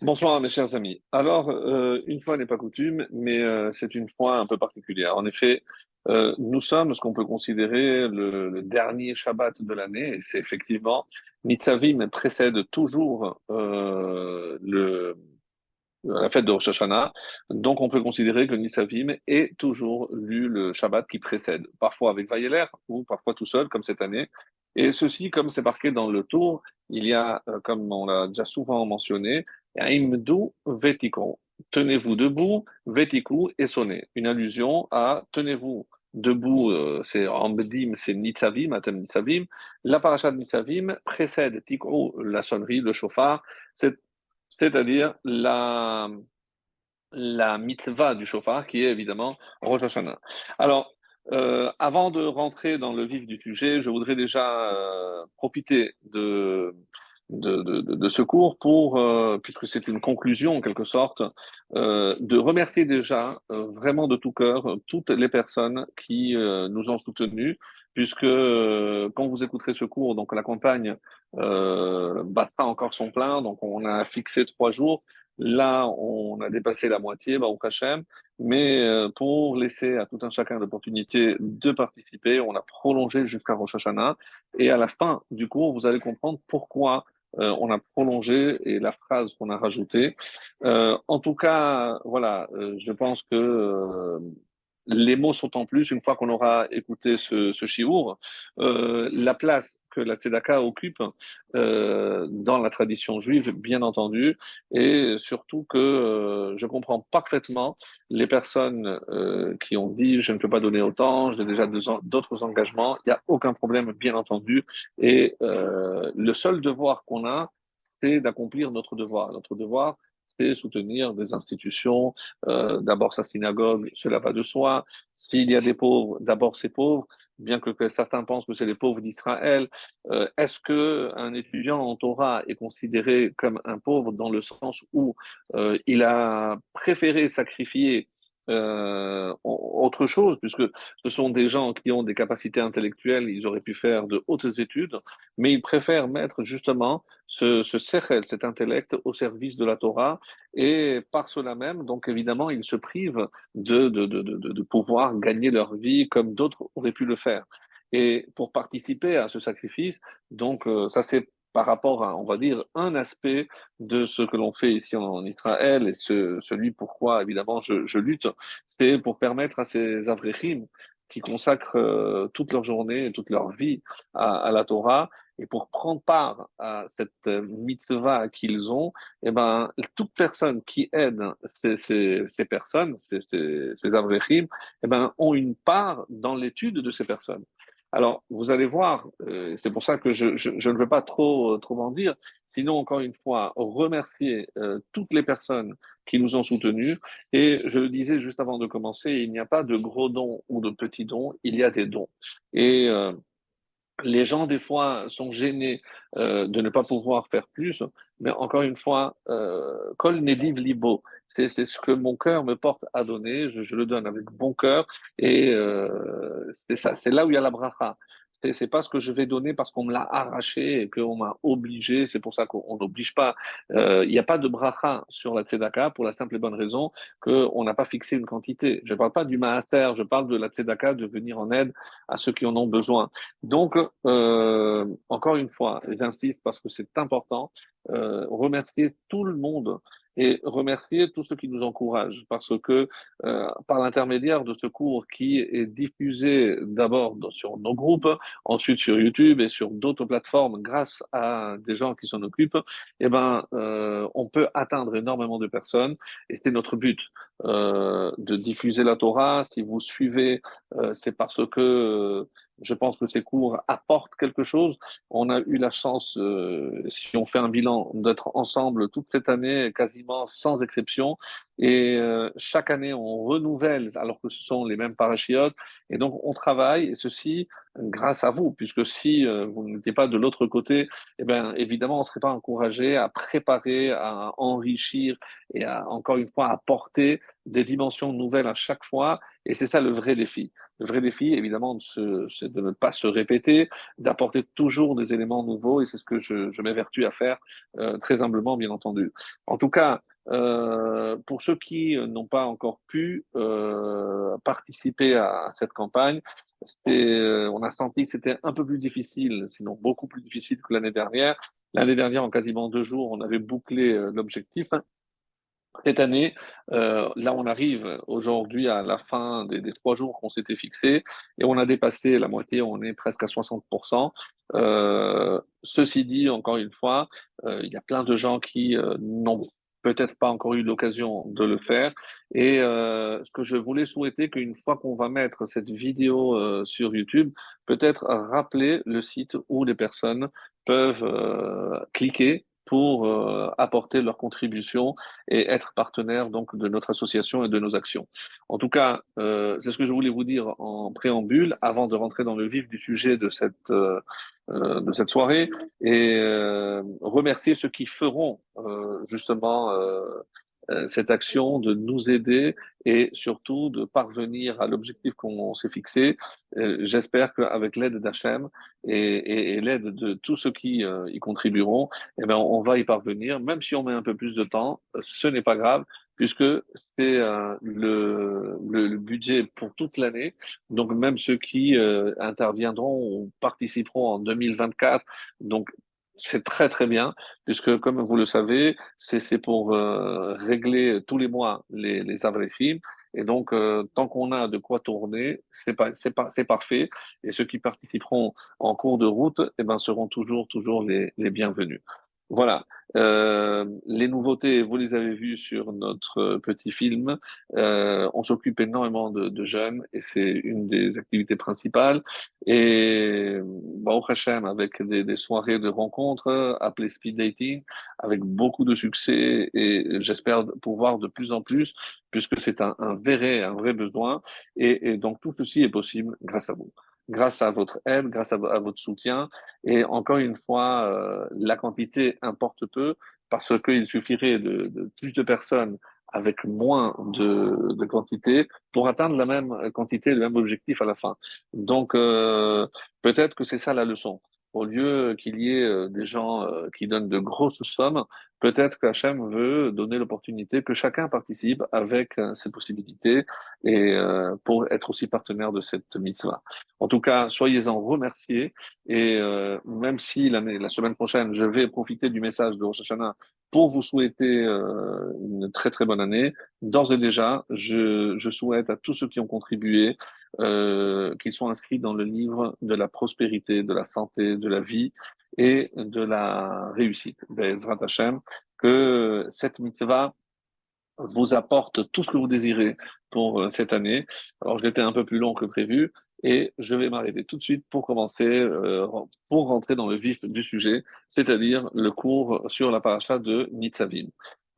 Bonsoir mes chers amis. Alors, une fois n'est pas coutume, mais c'est une fois un peu particulière. En effet, nous sommes ce qu'on peut considérer le dernier Shabbat de l'année, et c'est effectivement, Nitzavim précède toujours la fête de Rosh Hashanah, donc on peut considérer que Nitzavim est toujours lu le Shabbat qui précède, parfois avec Vayeler ou parfois tout seul, comme cette année. Et ceci, comme c'est marqué dans le tour, il y a, comme on l'a déjà souvent mentionné, Imdu Vetikon. Tenez-vous debout, Vetiku et sonnez. Une allusion à tenez-vous debout, c'est Ambedim, c'est Nitzavim, Atem Nitzavim. La paracha de Nitzavim précède Tikrou, la sonnerie, le chauffard, c'est- c'est-à-dire la mitzvah du chauffard, qui est évidemment Rosh Hashanah. Alors, avant de rentrer dans le vif du sujet, je voudrais déjà profiter de ce cours pour, puisque c'est une conclusion en quelque sorte, de remercier déjà vraiment de tout cœur toutes les personnes qui nous ont soutenus, puisque quand vous écouterez ce cours, donc la campagne battra encore son plein, donc on a fixé 3 jours. Là, on a dépassé la moitié, au Hachem, mais pour laisser à tout un chacun l'opportunité de participer, on a prolongé jusqu'à Rosh Hashanah. Et à la fin du cours, vous allez comprendre pourquoi on a prolongé et la phrase qu'on a rajoutée. En tout cas, voilà, je pense que les mots sont en plus une fois qu'on aura écouté ce shiur. La place que la tzedaka occupe dans la tradition juive, bien entendu, et surtout que je comprends parfaitement les personnes qui ont dit je ne peux pas donner autant, j'ai déjà d'autres engagements, il n'y a aucun problème, bien entendu, et le seul devoir qu'on a, c'est d'accomplir notre devoir. Notre devoir, c'est soutenir des institutions, d'abord sa synagogue, cela va de soi. S'il y a des pauvres, d'abord ces pauvres, bien que certains pensent que c'est les pauvres d'Israël. Est-ce que un étudiant en Torah est considéré comme un pauvre dans le sens où il a préféré sacrifier autre chose, puisque ce sont des gens qui ont des capacités intellectuelles, ils auraient pu faire de hautes études, mais ils préfèrent mettre justement ce sechel, cet intellect au service de la Torah, et par cela même, donc évidemment, ils se privent de pouvoir gagner leur vie comme d'autres auraient pu le faire. Et pour participer à ce sacrifice, donc ça c'est par rapport à, on va dire, un aspect de ce que l'on fait ici en Israël et celui pourquoi, évidemment, je lutte, c'est pour permettre à ces Avrechim qui consacrent toute leur journée et toute leur vie à la Torah, et pour prendre part à cette mitzvah qu'ils ont, eh ben, toute personne qui aide ces personnes, ces Avrechim, eh ben, ont une part dans l'étude de ces personnes. Alors, vous allez voir, c'est pour ça que je ne veux pas trop en dire, sinon, encore une fois, remercier toutes les personnes qui nous ont soutenus. Et je le disais juste avant de commencer, il n'y a pas de gros dons ou de petits dons, il y a des dons. Et les gens, des fois, sont gênés de ne pas pouvoir faire plus, mais encore une fois, Kol Nediv Libo, c'est ce que mon cœur me porte à donner, je le donne avec bon cœur, et c'est ça, c'est là où il y a la bracha. C'est pas ce que je vais donner parce qu'on me l'a arraché et qu'on m'a obligé, c'est pour ça qu'on n'oblige pas. Il n'y a pas de bracha sur la tzedaka pour la simple et bonne raison qu'on n'a pas fixé une quantité. Je ne parle pas du maaser, je parle de la tzedaka, de venir en aide à ceux qui en ont besoin. Donc, encore une fois, j'insiste parce que c'est important, remercier tout le monde et remercier tous ceux qui nous encouragent parce que par l'intermédiaire de ce cours qui est diffusé d'abord sur nos groupes, ensuite sur YouTube et sur d'autres plateformes grâce à des gens qui s'en occupent, eh ben, on peut atteindre énormément de personnes et c'est notre but de diffuser la Torah. Si vous suivez, c'est parce que je pense que ces cours apportent quelque chose. On a eu la chance, si on fait un bilan, d'être ensemble toute cette année, quasiment sans exception. Et chaque année, on renouvelle, alors que ce sont les mêmes parachiotes. Et donc, on travaille, et ceci grâce à vous, puisque si vous n'étiez pas de l'autre côté, eh bien, évidemment, on ne serait pas encouragé à préparer, à enrichir et à, encore une fois, apporter des dimensions nouvelles à chaque fois. Et c'est ça le vrai défi. Le vrai défi, évidemment, c'est de ne pas se répéter, d'apporter toujours des éléments nouveaux, et c'est ce que je m'évertue à faire, très humblement, bien entendu. En tout cas, pour ceux qui n'ont pas encore pu participer à cette campagne, on a senti que c'était un peu plus difficile, sinon beaucoup plus difficile que l'année dernière. L'année dernière, en quasiment 2 jours, on avait bouclé l'objectif. Cette année, là, on arrive aujourd'hui à la fin des 3 jours qu'on s'était fixés et on a dépassé la moitié, on est presque à 60%. Ceci dit, encore une fois, il y a plein de gens qui n'ont peut-être pas encore eu l'occasion de le faire. Et ce que je voulais souhaiter, qu'une fois qu'on va mettre cette vidéo sur YouTube, peut-être rappeler le site où les personnes peuvent cliquer pour apporter leur contribution et être partenaire donc de notre association et de nos actions. En tout cas, c'est ce que je voulais vous dire en préambule avant de rentrer dans le vif du sujet de cette soirée et remercier ceux qui feront justement cette action de nous aider et surtout de parvenir à l'objectif qu'on s'est fixé. J'espère qu'avec l'aide d'Hachem et l'aide de tous ceux qui y contribueront, eh ben, on va y parvenir. Même si on met un peu plus de temps, ce n'est pas grave puisque c'est le budget pour toute l'année. Donc même ceux qui interviendront ou participeront en 2024, donc c'est très très bien, puisque comme vous le savez, c'est pour régler tous les mois les avrefim. Et donc, tant qu'on a de quoi tourner, c'est parfait. Et ceux qui participeront en cours de route, eh ben, seront toujours les bienvenus. Voilà. Les nouveautés, vous les avez vues sur notre petit film. On s'occupe énormément de jeunes et c'est une des activités principales. Et Baruch Hashem, avec des soirées de rencontres appelées speed dating, avec beaucoup de succès et j'espère pouvoir de plus en plus, puisque c'est un vrai besoin. Et donc tout ceci est possible grâce à vous, grâce à votre aide, grâce à votre soutien. Et encore une fois, la quantité importe peu parce qu'il suffirait de plus de personnes avec moins de quantité pour atteindre la même quantité, le même objectif à la fin. Donc, peut-être que c'est ça la leçon. Au lieu qu'il y ait des gens qui donnent de grosses sommes, peut-être qu'Hachem veut donner l'opportunité que chacun participe avec ses possibilités et pour être aussi partenaire de cette mitzvah. En tout cas, soyez-en remerciés et même si la semaine prochaine, je vais profiter du message de Rosh Hashanah pour vous souhaiter une très très bonne année, d'ores et déjà, je souhaite à tous ceux qui ont contribué qu'ils soient inscrits dans le livre de la prospérité, de la santé, de la vie et de la réussite. Be'ezrat Hashem, que cette mitzvah vous apporte tout ce que vous désirez pour cette année. Alors, j'étais un peu plus long que prévu et je vais m'arrêter tout de suite pour commencer, pour rentrer dans le vif du sujet, c'est-à-dire le cours sur la paracha de Nitzavim.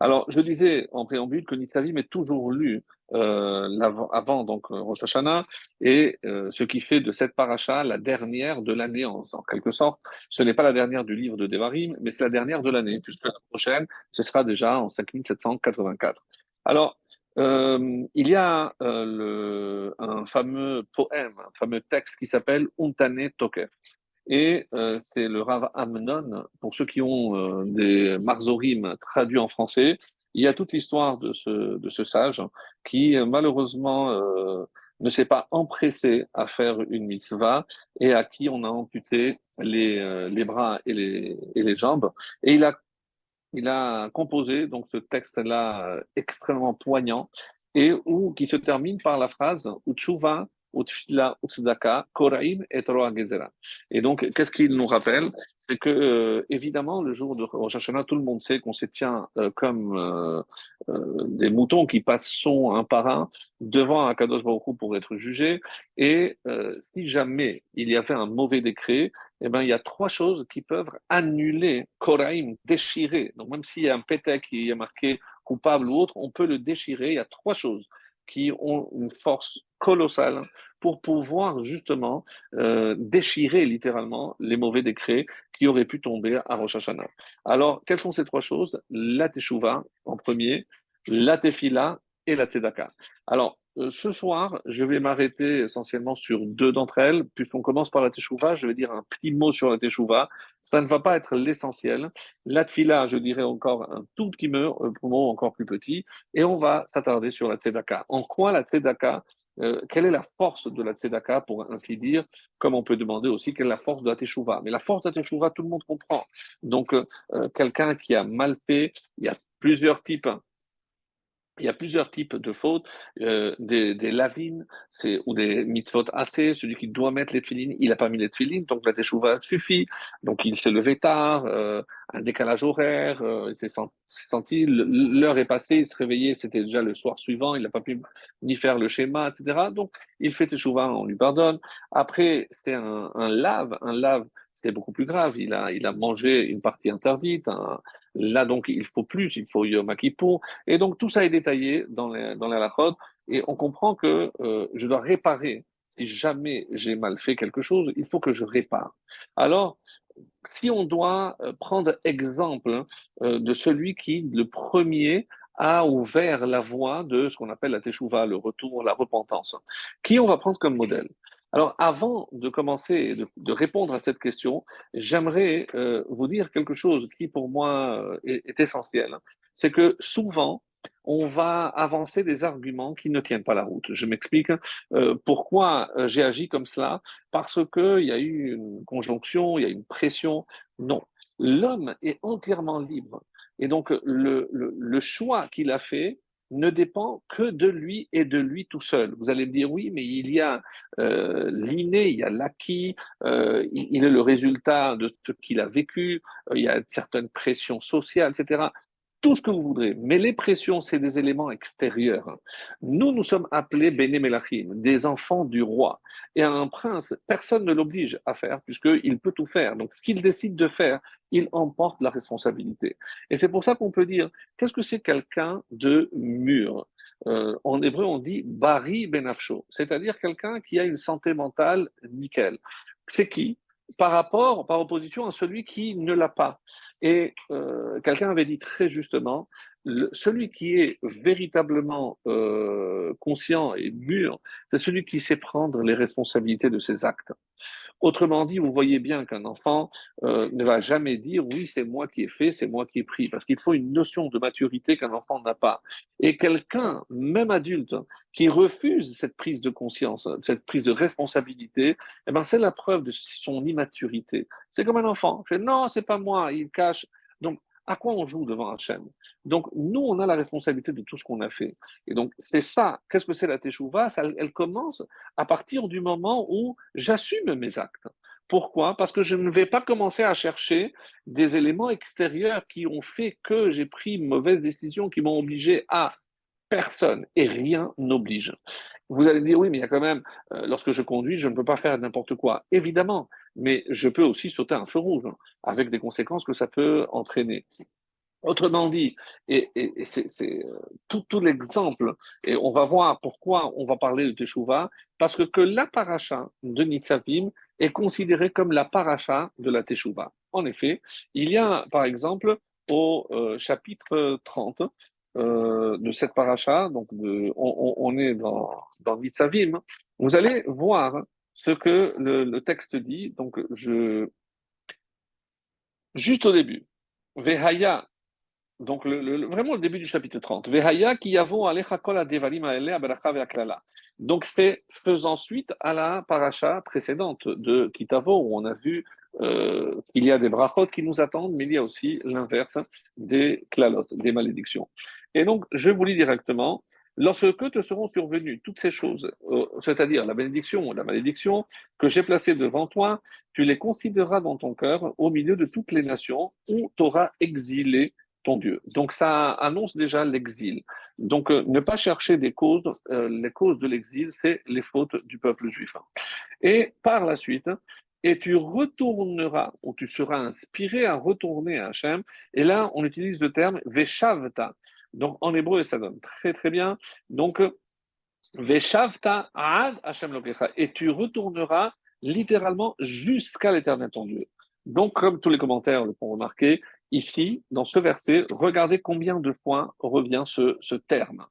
Alors, je disais en préambule que Nitzavim est toujours lu avant donc Rosh Hashanah et ce qui fait de cette paracha la dernière de l'année en quelque sorte. Ce n'est pas la dernière du livre de Devarim, mais c'est la dernière de l'année puisque la prochaine ce sera déjà en 5784. Alors, il y a un fameux poème, un fameux texte qui s'appelle Untane Tokef. Et c'est le Rav Amnon, pour ceux qui ont des Marzorim traduits en français, il y a toute l'histoire de ce sage qui malheureusement ne s'est pas empressé à faire une mitzvah et à qui on a amputé les bras et les jambes. Et il a composé donc ce texte-là extrêmement poignant et qui se termine par la phrase Utshuva, Utfila, Utzdaka, Koraim et Roa Gezerah. Et donc, qu'est-ce qu'il nous rappelle? C'est que, évidemment, le jour de Rosh Hashanah, tout le monde sait qu'on se tient comme des moutons qui passent un par un devant Akadosh Baruch Hu pour être jugés. Et si jamais il y avait un mauvais décret, eh ben, il y a trois choses qui peuvent annuler, Koraïm, déchirer. Donc, même s'il y a un pété qui est marqué coupable ou autre, on peut le déchirer. Il y a trois choses qui ont une force colossale pour pouvoir justement déchirer littéralement les mauvais décrets qui auraient pu tomber à Rosh Hashanah. Alors, quelles sont ces trois choses? La Teshuvah en premier, la Tefila et la Tzedaka. Alors, ce soir, je vais m'arrêter essentiellement sur deux d'entre elles. Puisqu'on commence par la Teshuvah, je vais dire un petit mot sur la Teshuvah. Ça ne va pas être l'essentiel. La Tfila, je dirais encore un tout petit mot encore plus petit. Et on va s'attarder sur la Tzedaka. En quoi la Tzedaka, quelle est la force de la Tzedaka, pour ainsi dire, comme on peut demander aussi quelle est la force de la Teshuvah. Mais la force de la Teshuvah, tout le monde comprend. Donc, quelqu'un qui a mal fait, il y a plusieurs types. Il y a plusieurs types de fautes, des lavines, ou des mitzvot assez, celui qui doit mettre les tefilines, il n'a pas mis les tefilines, donc la teshuva suffit, donc il s'est levé tard, un décalage horaire, il s'est senti, l'heure est passée, il s'est réveillé, c'était déjà le soir suivant, il n'a pas pu ni faire le schéma, etc. Donc il fait teshuva, on lui pardonne. Après, c'est un lave, c'était beaucoup plus grave, il a mangé une partie interdite, là donc il faut plus, il faut Yom Kippour, et donc tout ça est détaillé dans les halachot, et on comprend que je dois réparer. Si jamais j'ai mal fait quelque chose, il faut que je répare. Alors, si on doit prendre exemple de celui qui, le premier, a ouvert la voie de ce qu'on appelle la teshuva, le retour, la repentance, qui on va prendre comme modèle. Alors, avant de commencer et de répondre à cette question, j'aimerais vous dire quelque chose qui, pour moi, est essentiel. C'est que souvent, on va avancer des arguments qui ne tiennent pas la route. Je m'explique. Pourquoi j'ai agi comme cela? Parce qu'il y a eu une conjonction, il y a une pression. Non, l'homme est entièrement libre. Et donc, le choix qu'il a fait ne dépend que de lui et de lui tout seul. Vous allez me dire, oui, mais il y a l'inné, il y a l'acquis, il est le résultat de ce qu'il a vécu, il y a certaines pressions sociales, etc. Tout ce que vous voudrez. Mais les pressions, c'est des éléments extérieurs. Nous, nous sommes appelés Bene Melachim, des enfants du roi. Et un prince, personne ne l'oblige à faire, puisqu'il peut tout faire. Donc, ce qu'il décide de faire, il emporte la responsabilité. Et c'est pour ça qu'on peut dire, qu'est-ce que c'est quelqu'un de mûr? En hébreu, on dit Bari Benafsho, c'est-à-dire quelqu'un qui a une santé mentale nickel. C'est qui? Par opposition à celui qui ne l'a pas. Et quelqu'un avait dit très justement, celui qui est véritablement conscient et mûr, c'est celui qui sait prendre les responsabilités de ses actes. Autrement dit, vous voyez bien qu'un enfant ne va jamais dire oui, c'est moi qui ai fait, c'est moi qui ai pris, parce qu'il faut une notion de maturité qu'un enfant n'a pas. Et quelqu'un, même adulte, qui refuse cette prise de conscience, cette prise de responsabilité, eh ben, c'est la preuve de son immaturité. C'est comme un enfant. Il fait, non, c'est pas moi, il cache. Donc, à quoi on joue devant Hachem? Donc, nous, on a la responsabilité de tout ce qu'on a fait. Et donc, c'est ça. Qu'est-ce que c'est la teshuva? Elle commence à partir du moment où j'assume mes actes. Pourquoi? Parce que je ne vais pas commencer à chercher des éléments extérieurs qui ont fait que j'ai pris une mauvaise décision, qui m'ont obligé à personne et rien n'oblige. Vous allez me dire, oui, mais il y a quand même, lorsque je conduis, je ne peux pas faire n'importe quoi. Évidemment, mais je peux aussi sauter un feu rouge, hein, avec des conséquences que ça peut entraîner. Autrement dit, et c'est tout l'exemple, et on va voir pourquoi on va parler de Teshuvah, parce que la paracha de Nitzavim est considérée comme la paracha de la Teshuvah. En effet, il y a, par exemple, au chapitre 30 de cette paracha, donc on est dans Nitzavim, vous allez voir ce que le texte dit, donc juste au début. Vehaya, donc, vraiment le début du chapitre 30. Vehaya ki yavo alecha kol hadevarim haele haberacha ve'haklala. Donc, c'est faisant suite à la paracha précédente de Kitavo, où on a vu qu'il y a des brachot qui nous attendent, mais il y a aussi l'inverse des klalot, des malédictions. Et donc, je vous lis directement. Lorsque te seront survenues toutes ces choses, c'est-à-dire la bénédiction ou la malédiction, que j'ai placées devant toi, tu les considéreras dans ton cœur au milieu de toutes les nations où tu auras exilé ton Dieu. Donc ça annonce déjà l'exil. Donc ne pas chercher des causes, les causes de l'exil, c'est les fautes du peuple juif. Et par la suite, et tu retourneras, ou tu seras inspiré à retourner à Hachem, et là on utilise le terme veshavta. Donc en hébreu ça donne très très bien. Donc veshavta ad Hachem lokecha, et tu retourneras littéralement jusqu'à l'Éternel ton Dieu. Donc, comme tous les commentaires le font remarquer, ici, dans ce verset, regardez combien de fois revient ce terme.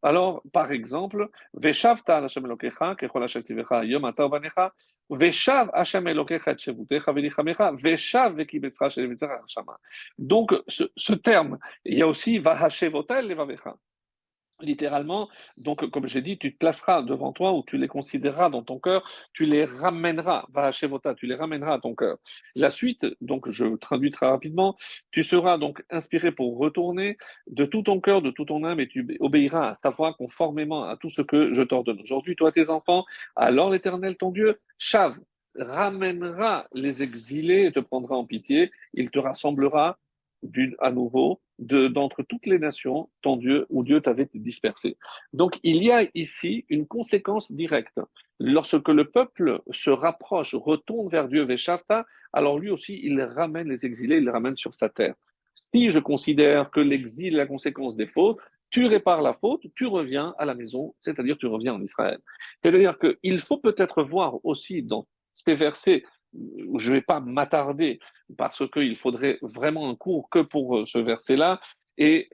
Alors, par exemple, Veshavta Hashem Elokecha, Kechol Hashaktivecha, Yom Ata Uvanecha, Veshav Hashem Elokecha et Shevutecha Velichamecha, Veshav Vekibetcha Shelevitzera Hashama. Donc, ce terme, il y a aussi Vahashevotel Levavecha. Littéralement, donc, comme j'ai dit, tu te placeras devant toi ou tu les considéreras dans ton cœur, tu les ramèneras, Vahashevota, tu les ramèneras à ton cœur. La suite, donc, je traduis très rapidement, tu seras donc inspiré pour retourner de tout ton cœur, de toute ton âme, et tu obéiras à sa voix conformément à tout ce que je t'ordonne aujourd'hui, toi, tes enfants. Alors l'Éternel, ton Dieu, Shav, ramènera les exilés et te prendra en pitié, il te rassemblera à nouveau d'entre toutes les nations, ton Dieu, où Dieu t'avait dispersé. Donc il y a ici une conséquence directe. Lorsque le peuple se rapproche, retourne vers Dieu, Veshavta, alors lui aussi, il ramène les exilés, il les ramène sur sa terre. Si je considère que l'exil est la conséquence des fautes, tu répares la faute, tu reviens à la maison, c'est-à-dire tu reviens en Israël. C'est-à-dire qu'il faut peut-être voir aussi dans ces versets, où je ne vais pas m'attarder, parce qu'il faudrait vraiment un cours que pour ce verset-là. Et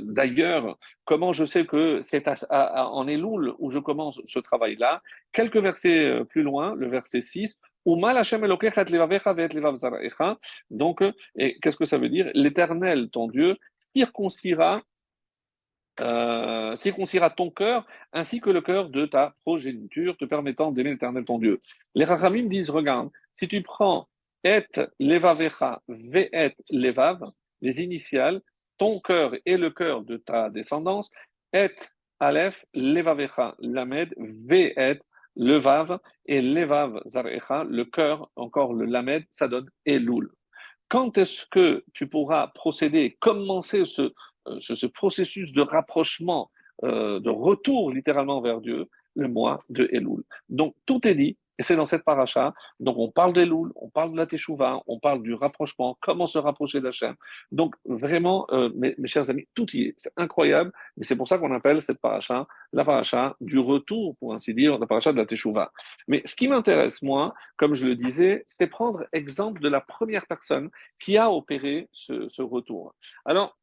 d'ailleurs, comment je sais que c'est en Elul où je commence ce travail-là? Quelques versets plus loin, le verset 6, donc, et qu'est-ce que ça veut dire? L'Éternel, ton Dieu, circoncira ton cœur ainsi que le cœur de ta progéniture, te permettant d'aimer l'Éternel ton Dieu. Les Rachamim disent, regarde, si tu prends et levavecha, ve'et levav, les initiales, ton cœur et le cœur de ta descendance, et aleph levavecha, lamed, ve'et levav, et levav zarecha, le cœur, encore le lamed, ça donne elul. Quand est-ce que tu pourras procéder, commencer ce processus de rapprochement, de retour littéralement vers Dieu, le mois de Elul? Donc tout est dit, et c'est dans cette paracha. Donc on parle d'Elul, on parle de la Teshuvah, on parle du rapprochement, comment se rapprocher d'Hachem. Donc vraiment, mes chers amis, tout y est. C'est incroyable, mais c'est pour ça qu'on appelle cette paracha la paracha du retour, pour ainsi dire, la paracha de la Teshuvah. Mais ce qui m'intéresse, moi, comme je le disais, c'est prendre exemple de la première personne qui a opéré ce retour. Alors,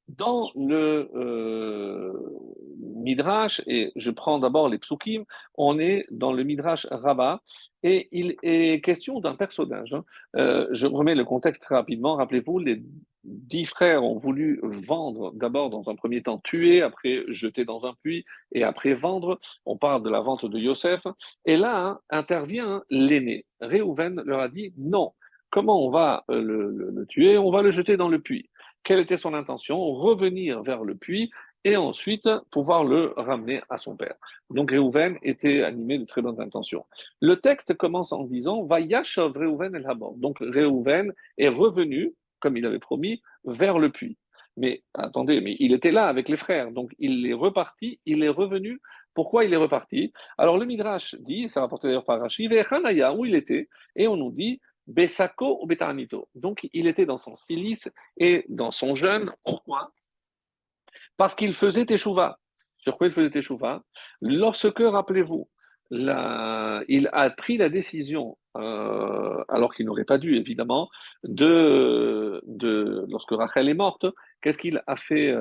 dans le Midrash, et je prends d'abord les psukim, on est dans le Midrash Rabbah, et il est question d'un personnage. Je remets le contexte très rapidement. Rappelez-vous, les 10 frères ont voulu vendre, d'abord dans un premier temps tuer, après jeter dans un puits, et après vendre. On parle de la vente de Yosef. Et là intervient l'aîné. Réhouven leur a dit non. Comment on va le tuer? On va le jeter dans le puits. Quelle était son intention? Revenir vers le puits et ensuite pouvoir le ramener à son père. Donc Réhouven était animé de très bonnes intentions. Le texte commence en disant Vayashov Réhouven el Habor. Donc Réhouven est revenu, comme il avait promis, vers le puits. Mais attendez, mais il était là avec les frères, donc il est reparti, il est revenu. Pourquoi il est reparti? Alors le Midrash dit, ça rapporté d'ailleurs par Rashi, Vechanaya, où il était, et on nous dit Besako ou Betanito. Donc il était dans son silice et dans son jeûne. Pourquoi? Parce qu'il faisait teshuva. Sur quoi il faisait teshuva? Lorsque, rappelez-vous, il a pris la décision, alors qu'il n'aurait pas dû évidemment, lorsque Rachel est morte, qu'est-ce qu'il a fait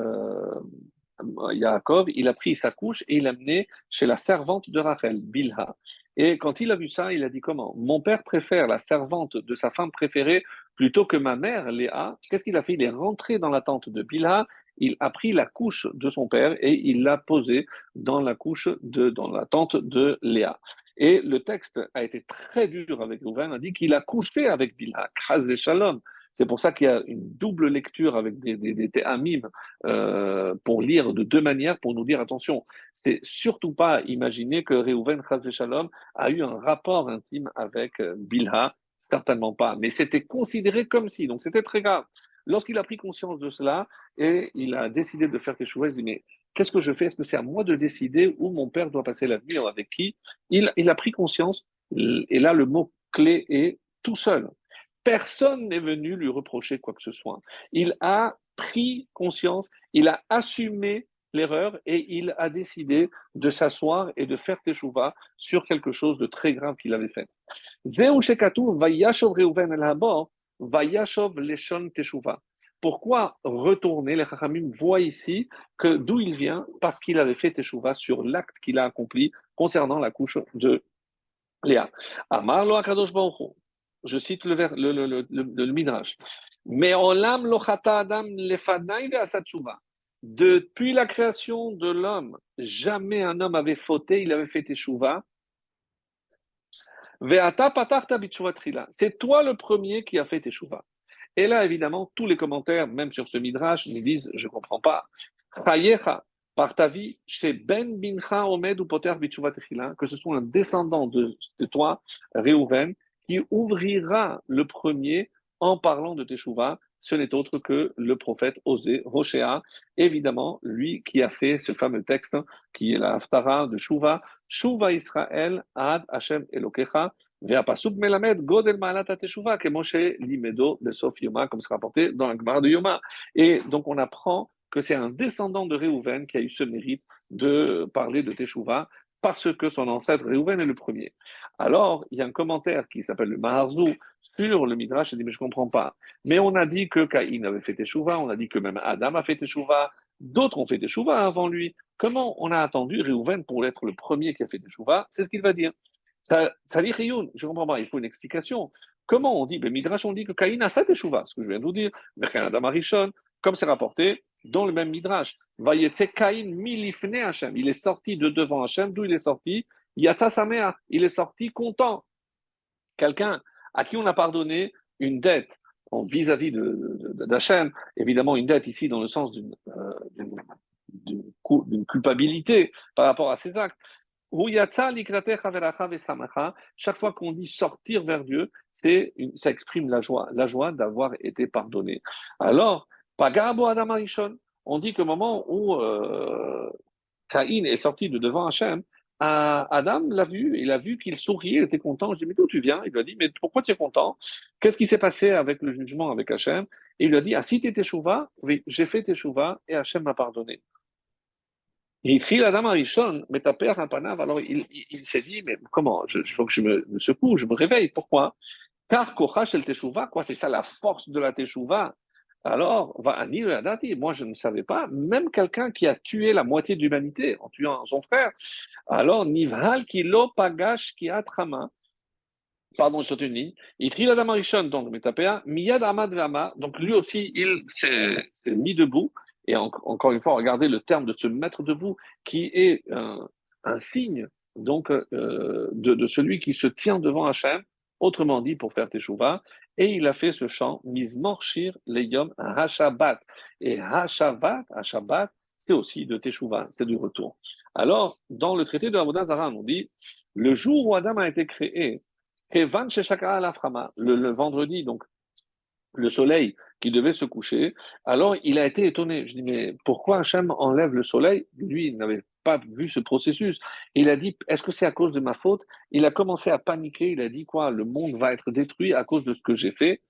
Yaakov? Il a pris sa couche et il l'a amené chez la servante de Rachel, Bilha. Et quand il a vu ça, il a dit comment? Mon père préfère la servante de sa femme préférée plutôt que ma mère, Léa. Qu'est-ce qu'il a fait? Il est rentré dans la tente de Bilha, il a pris la couche de son père et il l'a posée dans dans la tente de Léa. Et le texte a été très dur avec Rouven, a dit qu'il a couché avec Bilha, Kras de Shalom. C'est pour ça qu'il y a une double lecture avec des théamim pour lire de deux manières, pour nous dire attention, c'est surtout pas imaginer que Réhouven Chas Shalom a eu un rapport intime avec Bilha, certainement pas, mais c'était considéré comme si, donc c'était très grave. Lorsqu'il a pris conscience de cela et il a décidé de faire teshuva, il dit mais qu'est-ce que je fais? Est-ce que c'est à moi de décider où mon père doit passer la nuit, avec qui? Il a pris conscience, et là le mot clé est tout seul. Personne n'est venu lui reprocher quoi que ce soit. Il a pris conscience, il a assumé l'erreur et il a décidé de s'asseoir et de faire teshuva sur quelque chose de très grave qu'il avait fait. Zeu shekatu vayashov Reuven el habor vayashov leshon teshuva. Pourquoi retourner? Les Chachamim voient ici que d'où il vient, parce qu'il avait fait Teshuvah sur l'acte qu'il a accompli concernant la couche de Léa. Amar lo Akadosh Baruch Hu. Je cite le Midrash. Mais olam lo chata adam lefanai ve'asat tshuva. Depuis la création de l'homme, jamais un homme avait fauté, il avait fait Teshuvah. Ve'ata patarta b'tshuva trila. C'est toi le premier qui a fait Teshuvah. Et là, évidemment, tous les commentaires, même sur ce midrash, me disent, je ne comprends pas. Chayecha, par ta vie, chez Ben Bincha Omed ou Poter Bitshuva Techila, que ce soit un descendant de toi, Réhouven, qui ouvrira le premier en parlant de Teshuvah. Ce n'est autre que le prophète Osée, Hoshéa, évidemment, lui qui a fait ce fameux texte, qui est la Haftara de Shuva, Shuva Israël, Ad Hashem Elokecha, והפסוק מלמד גודל מעלת התשובה, כמו שלימדו בסוף יומא, comme c'est rapporté dans la Gemara de Yoma. Et donc on apprend que c'est un descendant de Réhouven qui a eu ce mérite de parler de Teshuvah, parce que son ancêtre Réhouven est le premier. Alors, il y a un commentaire qui s'appelle le Maharzou sur le Midrash, il dit, mais je ne comprends pas. Mais on a dit que Caïn avait fait Teshuvah, on a dit que même Adam a fait Teshuvah, d'autres ont fait Teshuvah avant lui. Comment on a attendu Réhouven pour être le premier qui a fait Teshuvah? C'est ce qu'il va dire. Ça dit Rioun, je comprends pas, il faut une explication. Comment on dit, ben Midrash, on dit que Caïn a sa teshuva, ce que je viens de vous dire, Adam Arishon, comme c'est rapporté dans le même Midrash. Vayetse Caïn milifne Hashem, il est sorti de devant Hashem, d'où il est sorti? Yatsa Samea, il est sorti content. Quelqu'un à qui on a pardonné une dette vis-à-vis d'Hachem, évidemment une dette ici dans le sens d'une culpabilité par rapport à ses actes. Chaque fois qu'on dit sortir vers Dieu, ça exprime la joie d'avoir été pardonné. Alors, Pagabo Adam Arishon, on dit qu'au moment où Caïn est sorti de devant Hachem, Adam l'a vu, il a vu qu'il souriait, il était content. Je dis, mais d'où tu viens? Il lui a dit, mais pourquoi tu es content? Qu'est-ce qui s'est passé avec le jugement avec Hachem? Et il lui a dit, ah, si tu es teshuva, oui, j'ai fait teshuva et Hachem m'a pardonné. Et il Adam Arishon, mais ta père un panav, alors il s'est dit, mais comment? Il faut que je me secoue, je me réveille. Pourquoi? Car Kochash el Teshuvah, quoi, c'est ça la force de la Teshuvah. Alors, va Ani le Hadati, moi je ne savais pas, même quelqu'un qui a tué la moitié de l'humanité en tuant son frère, alors Nivhal ki lo pagash ki atrama, pardon, je saute une ligne, il prit Adam Arishon, donc Metapéa, Miyad Amad Vama, donc lui aussi il s'est mis debout, et encore une fois, regardez le terme de se mettre debout, qui est un signe donc de celui qui se tient devant Hachem, autrement dit pour faire Teshuvah, et il a fait ce chant, Mizmor Shir Leyom HaShabbat. Et HaShabbat, c'est aussi de Teshuvah, c'est du retour. Alors, dans le traité de Avodah Zarah, on dit, le jour où Adam a été créé, Kevan Sheshaka Alaframa, le vendredi, donc le soleil qui devait se coucher, alors il a été étonné. Je dis, mais pourquoi Hachem enlève le soleil? Lui, il n'avait pas vu ce processus. Il a dit, est-ce que c'est à cause de ma faute? Il a commencé à paniquer, il a dit quoi? Le monde va être détruit à cause de ce que j'ai fait.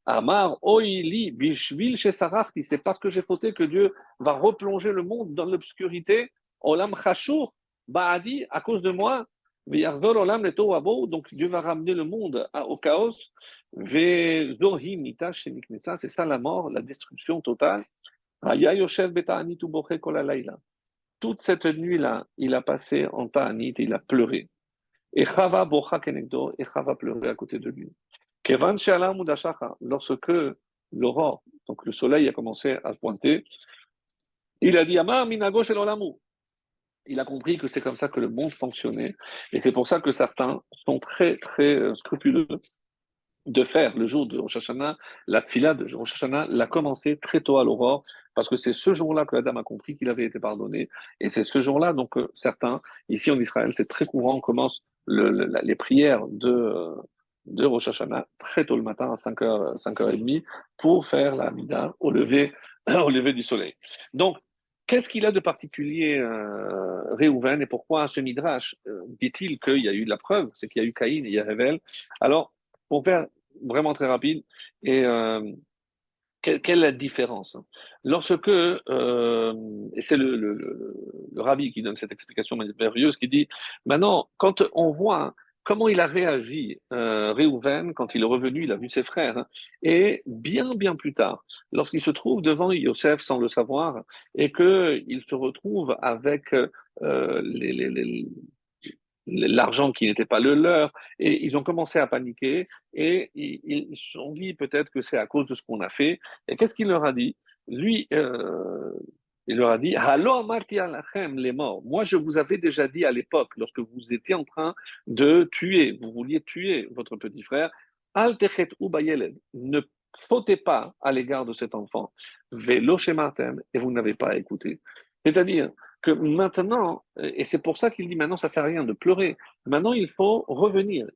Amar, Oili, Bishvil, chez Sarachti, c'est parce que j'ai fauté que Dieu va replonger le monde dans l'obscurité. Olam Chashur, Baadi, à cause de moi. Donc Dieu va ramener le monde au chaos. C'est ça la mort, la destruction totale. Toute cette nuit-là, il a passé en Ta'anit et il a pleuré. Et Chava bocha kenegdo, et Chava pleurait à côté de lui. Kevan she'ala mudashacha, lorsque l'aurore, donc le soleil a commencé à se pointer, il a dit Amar minago shel olamu. Il a compris que c'est comme ça que le monde fonctionnait. Et c'est pour ça que certains sont très, très scrupuleux de faire le jour de Rosh Hashanah, la tfila de Rosh Hashanah l'a commencé très tôt à l'aurore, parce que c'est ce jour-là que Adam a compris qu'il avait été pardonné. Et c'est ce jour-là, donc certains, ici en Israël, c'est très courant, on commence les prières de Rosh Hashanah très tôt le matin à 5h, 5h30 pour faire la Hamida au lever, au lever du soleil. Donc, qu'est-ce qu'il a de particulier, Réhouven, et pourquoi ce Midrash dit-il qu'il y a eu de la preuve, c'est qu'il y a eu Caïn et il y a Rével. Alors, pour faire vraiment très rapide, et quelle est la différence? Lorsque, et c'est le rabbi qui donne cette explication merveilleuse, qui dit, maintenant, quand on voit comment il a réagi, Réhouven, quand il est revenu, il a vu ses frères, hein. Et bien plus tard, lorsqu'il se trouve devant Yosef sans le savoir, et qu'il se retrouve avec l'argent qui n'était pas le leur, et ils ont commencé à paniquer, et ils se sont dit peut-être que c'est à cause de ce qu'on a fait. Et qu'est-ce qu'il leur a dit? Lui, il leur a dit, Halo amarti alachem les morts. Moi, je vous avais déjà dit à l'époque, lorsque vous étiez en train de tuer, vous vouliez tuer votre petit frère, Al techet u bayeled. Ne fautez pas à l'égard de cet enfant. Velo shematem, et vous n'avez pas écouté. C'est-à-dire que maintenant, et c'est pour ça qu'il dit maintenant, ça sert à rien de pleurer. Maintenant, il faut revenir.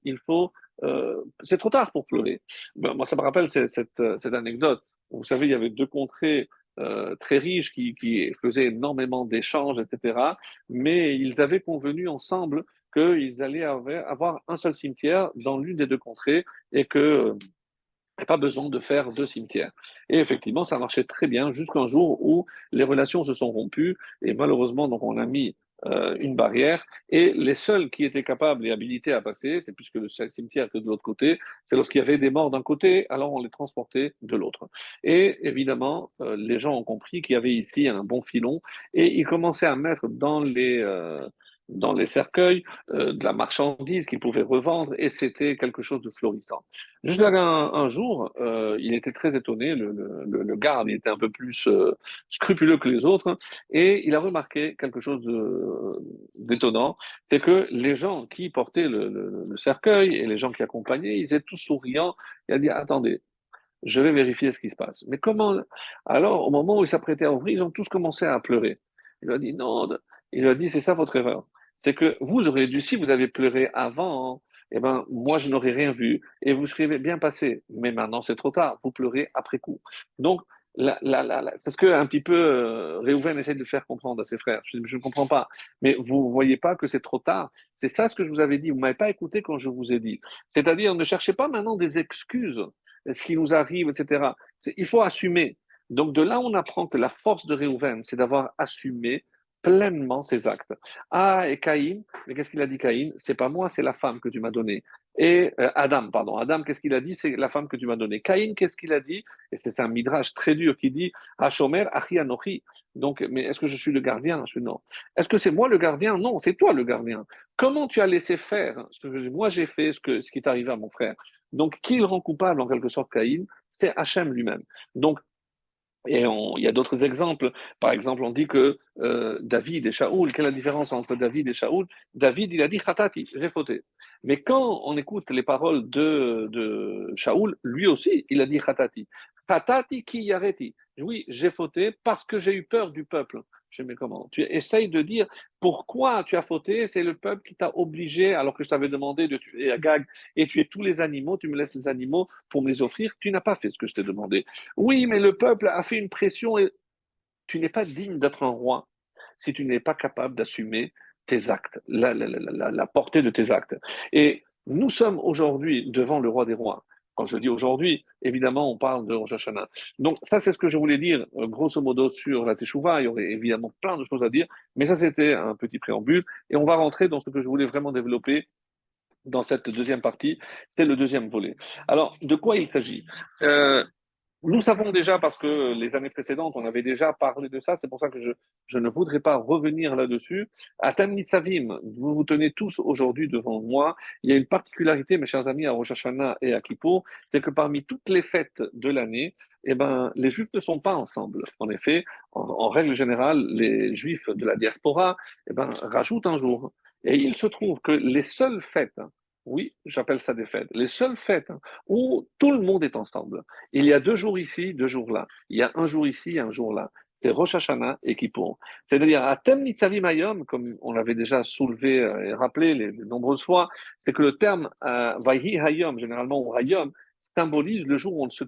C'est trop tard pour pleurer. Ben, moi, ça me rappelle cette anecdote. Vous savez, il y avait deux contrées très riches qui faisaient énormément d'échanges, etc. Mais ils avaient convenu ensemble qu'ils allaient avoir un seul cimetière dans l'une des deux contrées et que n'y a pas besoin de faire deux cimetières. Et effectivement, ça marchait très bien jusqu'un jour où les relations se sont rompues et malheureusement, donc on a mis une barrière et les seuls qui étaient capables et habilités à passer, c'est puisque le cimetière était de l'autre côté, c'est lorsqu'il y avait des morts d'un côté, alors on les transportait de l'autre. Et évidemment, les gens ont compris qu'il y avait ici un bon filon et ils commençaient à mettre dans les cercueils de la marchandise qu'ils pouvaient revendre et c'était quelque chose de florissant. Jusqu'à un jour, il était très étonné, le garde, il était un peu plus scrupuleux que les autres, hein, et il a remarqué quelque chose d'étonnant, c'est que les gens qui portaient le cercueil et les gens qui accompagnaient, ils étaient tous souriants. Il a dit, attendez, je vais vérifier ce qui se passe. Mais comment? Alors, au moment où il s'apprêtait à ouvrir, ils ont tous commencé à pleurer. Il a dit, non, il a dit, c'est ça votre erreur. C'est que vous aurez dû, si vous avez pleuré avant, hein, eh ben, moi, je n'aurais rien vu et vous seriez bien passé. Mais maintenant, c'est trop tard. Vous pleurez après coup. Donc, c'est ce que un petit peu Réhouven essaie de faire comprendre à ses frères. Je ne comprends pas. Mais vous voyez pas que c'est trop tard. C'est ça ce que je vous avais dit. Vous m'avez pas écouté quand je vous ai dit. C'est-à-dire, ne cherchez pas maintenant des excuses ce qui nous arrive, etc. Il faut assumer. Donc de là, on apprend que la force de Réhouven, c'est d'avoir assumé pleinement ses actes. Ah, et Caïn, mais qu'est-ce qu'il a dit Caïn? C'est pas moi, c'est la femme que tu m'as donnée. Et Adam, pardon, Adam, qu'est-ce qu'il a dit? C'est la femme que tu m'as donnée. Caïn, qu'est-ce qu'il a dit? Et c'est un midrash très dur qui dit Hashomer, Achi Anochi. Donc, mais est-ce que je suis le gardien? Je suis non. Est-ce que c'est moi le gardien? Non, c'est toi le gardien. Comment tu as laissé faire ce que moi j'ai fait, ce qui est arrivé à mon frère? Donc, qui le rend coupable en quelque sorte Caïn? C'est Hachem lui-même. Donc, il y a d'autres exemples. Par exemple, on dit que David et Shaoul, quelle est la différence entre David et Shaoul? David, il a dit Khatati, j'ai fauté. Mais quand on écoute les paroles de Shaoul, lui aussi, il a dit Khatati. Khatati ki yareti. Oui, j'ai fauté parce que j'ai eu peur du peuple. Je dis, mais comment? Tu essayes de dire pourquoi tu as fauté, c'est le peuple qui t'a obligé, alors que je t'avais demandé de tuer Agag et tuer tous les animaux, tu me laisses les animaux pour me les offrir, tu n'as pas fait ce que je t'ai demandé. Oui, mais le peuple a fait une pression et tu n'es pas digne d'être un roi si tu n'es pas capable d'assumer tes actes, la portée de tes actes. Et nous sommes aujourd'hui devant le roi des rois. Quand je dis aujourd'hui, évidemment, on parle de Rosh Hashanah. Donc, ça, c'est ce que je voulais dire, grosso modo, sur la Teshuvah. Il y aurait évidemment plein de choses à dire, mais ça, c'était un petit préambule. Et on va rentrer dans ce que je voulais vraiment développer dans cette deuxième partie. C'est le deuxième volet. Alors, de quoi il s'agit? Nous savons déjà, parce que les années précédentes, on avait déjà parlé de ça, c'est pour ça que je ne voudrais pas revenir là-dessus. À Tamnitsavim, vous vous tenez tous aujourd'hui devant moi, il y a une particularité, mes chers amis, à Rosh Hashanah et à Kippour, c'est que parmi toutes les fêtes de l'année, eh ben, les Juifs ne sont pas ensemble. En effet, en règle générale, les Juifs de la diaspora eh ben, rajoutent un jour. Et il se trouve que les seules fêtes, oui, j'appelle ça des fêtes, les seules fêtes où tout le monde est ensemble, il y a 2 jours ici, 2 jours là. Il y a un jour ici, un jour là. C'est Rosh Hashanah et Kippour. C'est-à-dire, à Tem Nitzavim Hayom, comme on l'avait déjà soulevé et rappelé les nombreuses fois, c'est que le terme Vayhi Hayom, généralement, ou Hayom, symbolise le jour où on se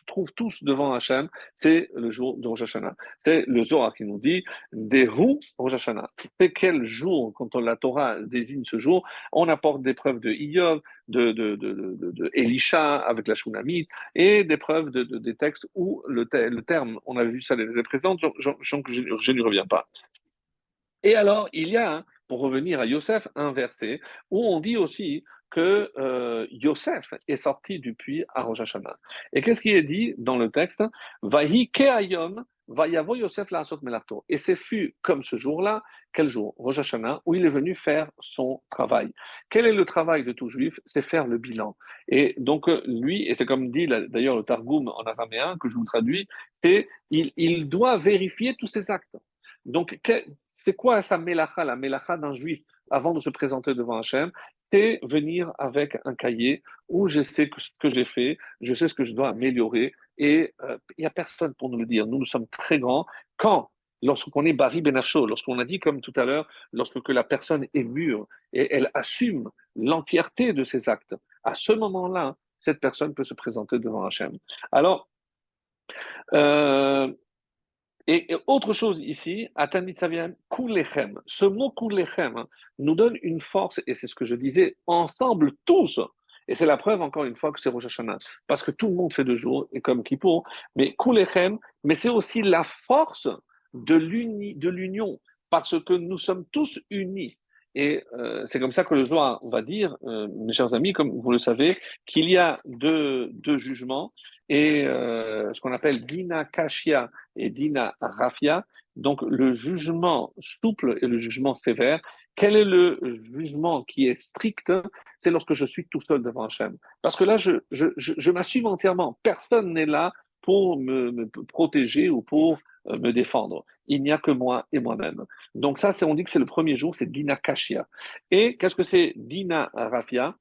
trouve tous devant Hachem, c'est le jour de Rosh Hashanah. C'est le Zohar qui nous dit Dehu Rosh Hashanah. C'est quel jour, quand la Torah désigne ce jour, on apporte des preuves de Iyov, de Elisha avec la Shunamite, et des preuves des textes où le terme, on avait vu ça les précédentes, je n'y reviens pas. Et alors, il y a pour revenir à Yosef, un verset où on dit aussi que Yosef est sorti du puits à Rosh Hashanah. Et qu'est-ce qui est dit dans le texte? Vahi ke'ayom, vayavo Yosef la'asot melarto. Et c'est fut comme ce jour-là, quel jour? Rosh Hashanah, où il est venu faire son travail. Quel est le travail de tout juif? C'est faire le bilan. Et donc, lui, et c'est comme dit d'ailleurs le Targum en araméen, que je vous traduis, c'est il doit vérifier tous ses actes. Donc, c'est quoi sa mélacha, la mélacha d'un juif avant de se présenter devant Hachem? C'est venir avec un cahier où je sais ce que j'ai fait, je sais ce que je dois améliorer, et il n'y a personne pour nous le dire. Nous sommes très grands. Quand lorsqu'on est Bari Benafsho, lorsqu'on a dit comme tout à l'heure, lorsque la personne est mûre et elle assume l'entièreté de ses actes, à ce moment-là, cette personne peut se présenter devant Hachem. Alors, euh, et autre chose ici, Atan Savian, Kulechem. Ce mot Kulechem nous donne une force, et c'est ce que je disais, ensemble tous. Et c'est la preuve, encore une fois, que c'est Rosh Hashanah. Parce que tout le monde fait 2 jours, et comme Kippour, mais Kulechem, mais c'est aussi la force de l'union, parce que nous sommes tous unis. Et c'est comme ça que le Zohar va dire, mes chers amis, comme vous le savez, qu'il y a deux jugements, et ce qu'on appelle Dina Kashia et Dina Rafia, donc le jugement souple et le jugement sévère. Quel est le jugement qui est strict? C'est lorsque je suis tout seul devant Hachem. Parce que là, je m'assume entièrement. Personne n'est là pour me protéger ou pour me défendre. Il n'y a que moi et moi-même. Donc ça, on dit que c'est le premier jour, c'est Dina Kashia. Et qu'est-ce que c'est Dina Rafia?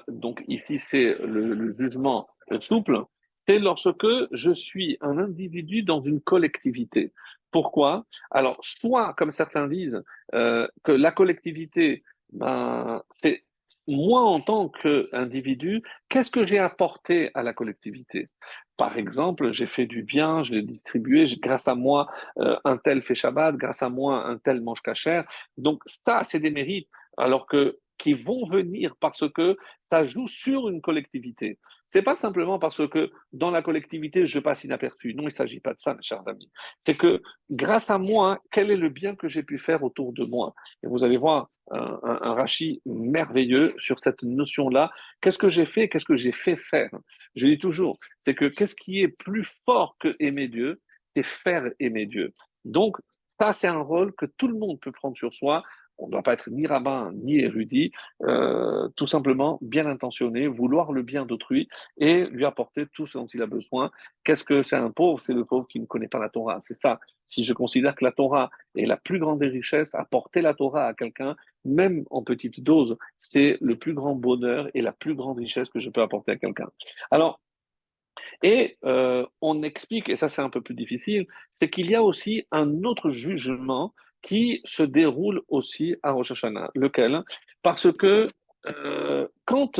Donc ici, c'est le jugement souple. C'est lorsque je suis un individu dans une collectivité. Pourquoi? Alors, soit, comme certains disent, que la collectivité, ben, c'est moi en tant qu'individu, qu'est-ce que j'ai apporté à la collectivité? Par exemple, j'ai fait du bien, je l'ai distribué, grâce à moi, un tel fait Shabbat, grâce à moi, un tel mange cachère. Donc ça, c'est des mérites. Alors que qui vont venir parce que ça joue sur une collectivité. C'est pas simplement parce que dans la collectivité, je passe inaperçu. Non, il ne s'agit pas de ça, mes chers amis. C'est que grâce à moi, quel est le bien que j'ai pu faire autour de moi? Et vous allez voir un Rashi merveilleux sur cette notion-là. Qu'est-ce que j'ai fait? Qu'est-ce que j'ai fait faire? Je dis toujours, c'est que qu'est-ce qui est plus fort que aimer Dieu? C'est faire aimer Dieu. Donc, ça, c'est un rôle que tout le monde peut prendre sur soi. On ne doit pas être ni rabbin ni érudit, tout simplement bien intentionné, vouloir le bien d'autrui et lui apporter tout ce dont il a besoin. Qu'est-ce que c'est un pauvre? C'est le pauvre qui ne connaît pas la Torah. C'est ça. Si je considère que la Torah est la plus grande des richesses, apporter la Torah à quelqu'un, même en petite dose, c'est le plus grand bonheur et la plus grande richesse que je peux apporter à quelqu'un. Alors, et on explique, et ça c'est un peu plus difficile, c'est qu'il y a aussi un autre jugement qui se déroule aussi à Rosh Hashanah. Lequel? Parce que quand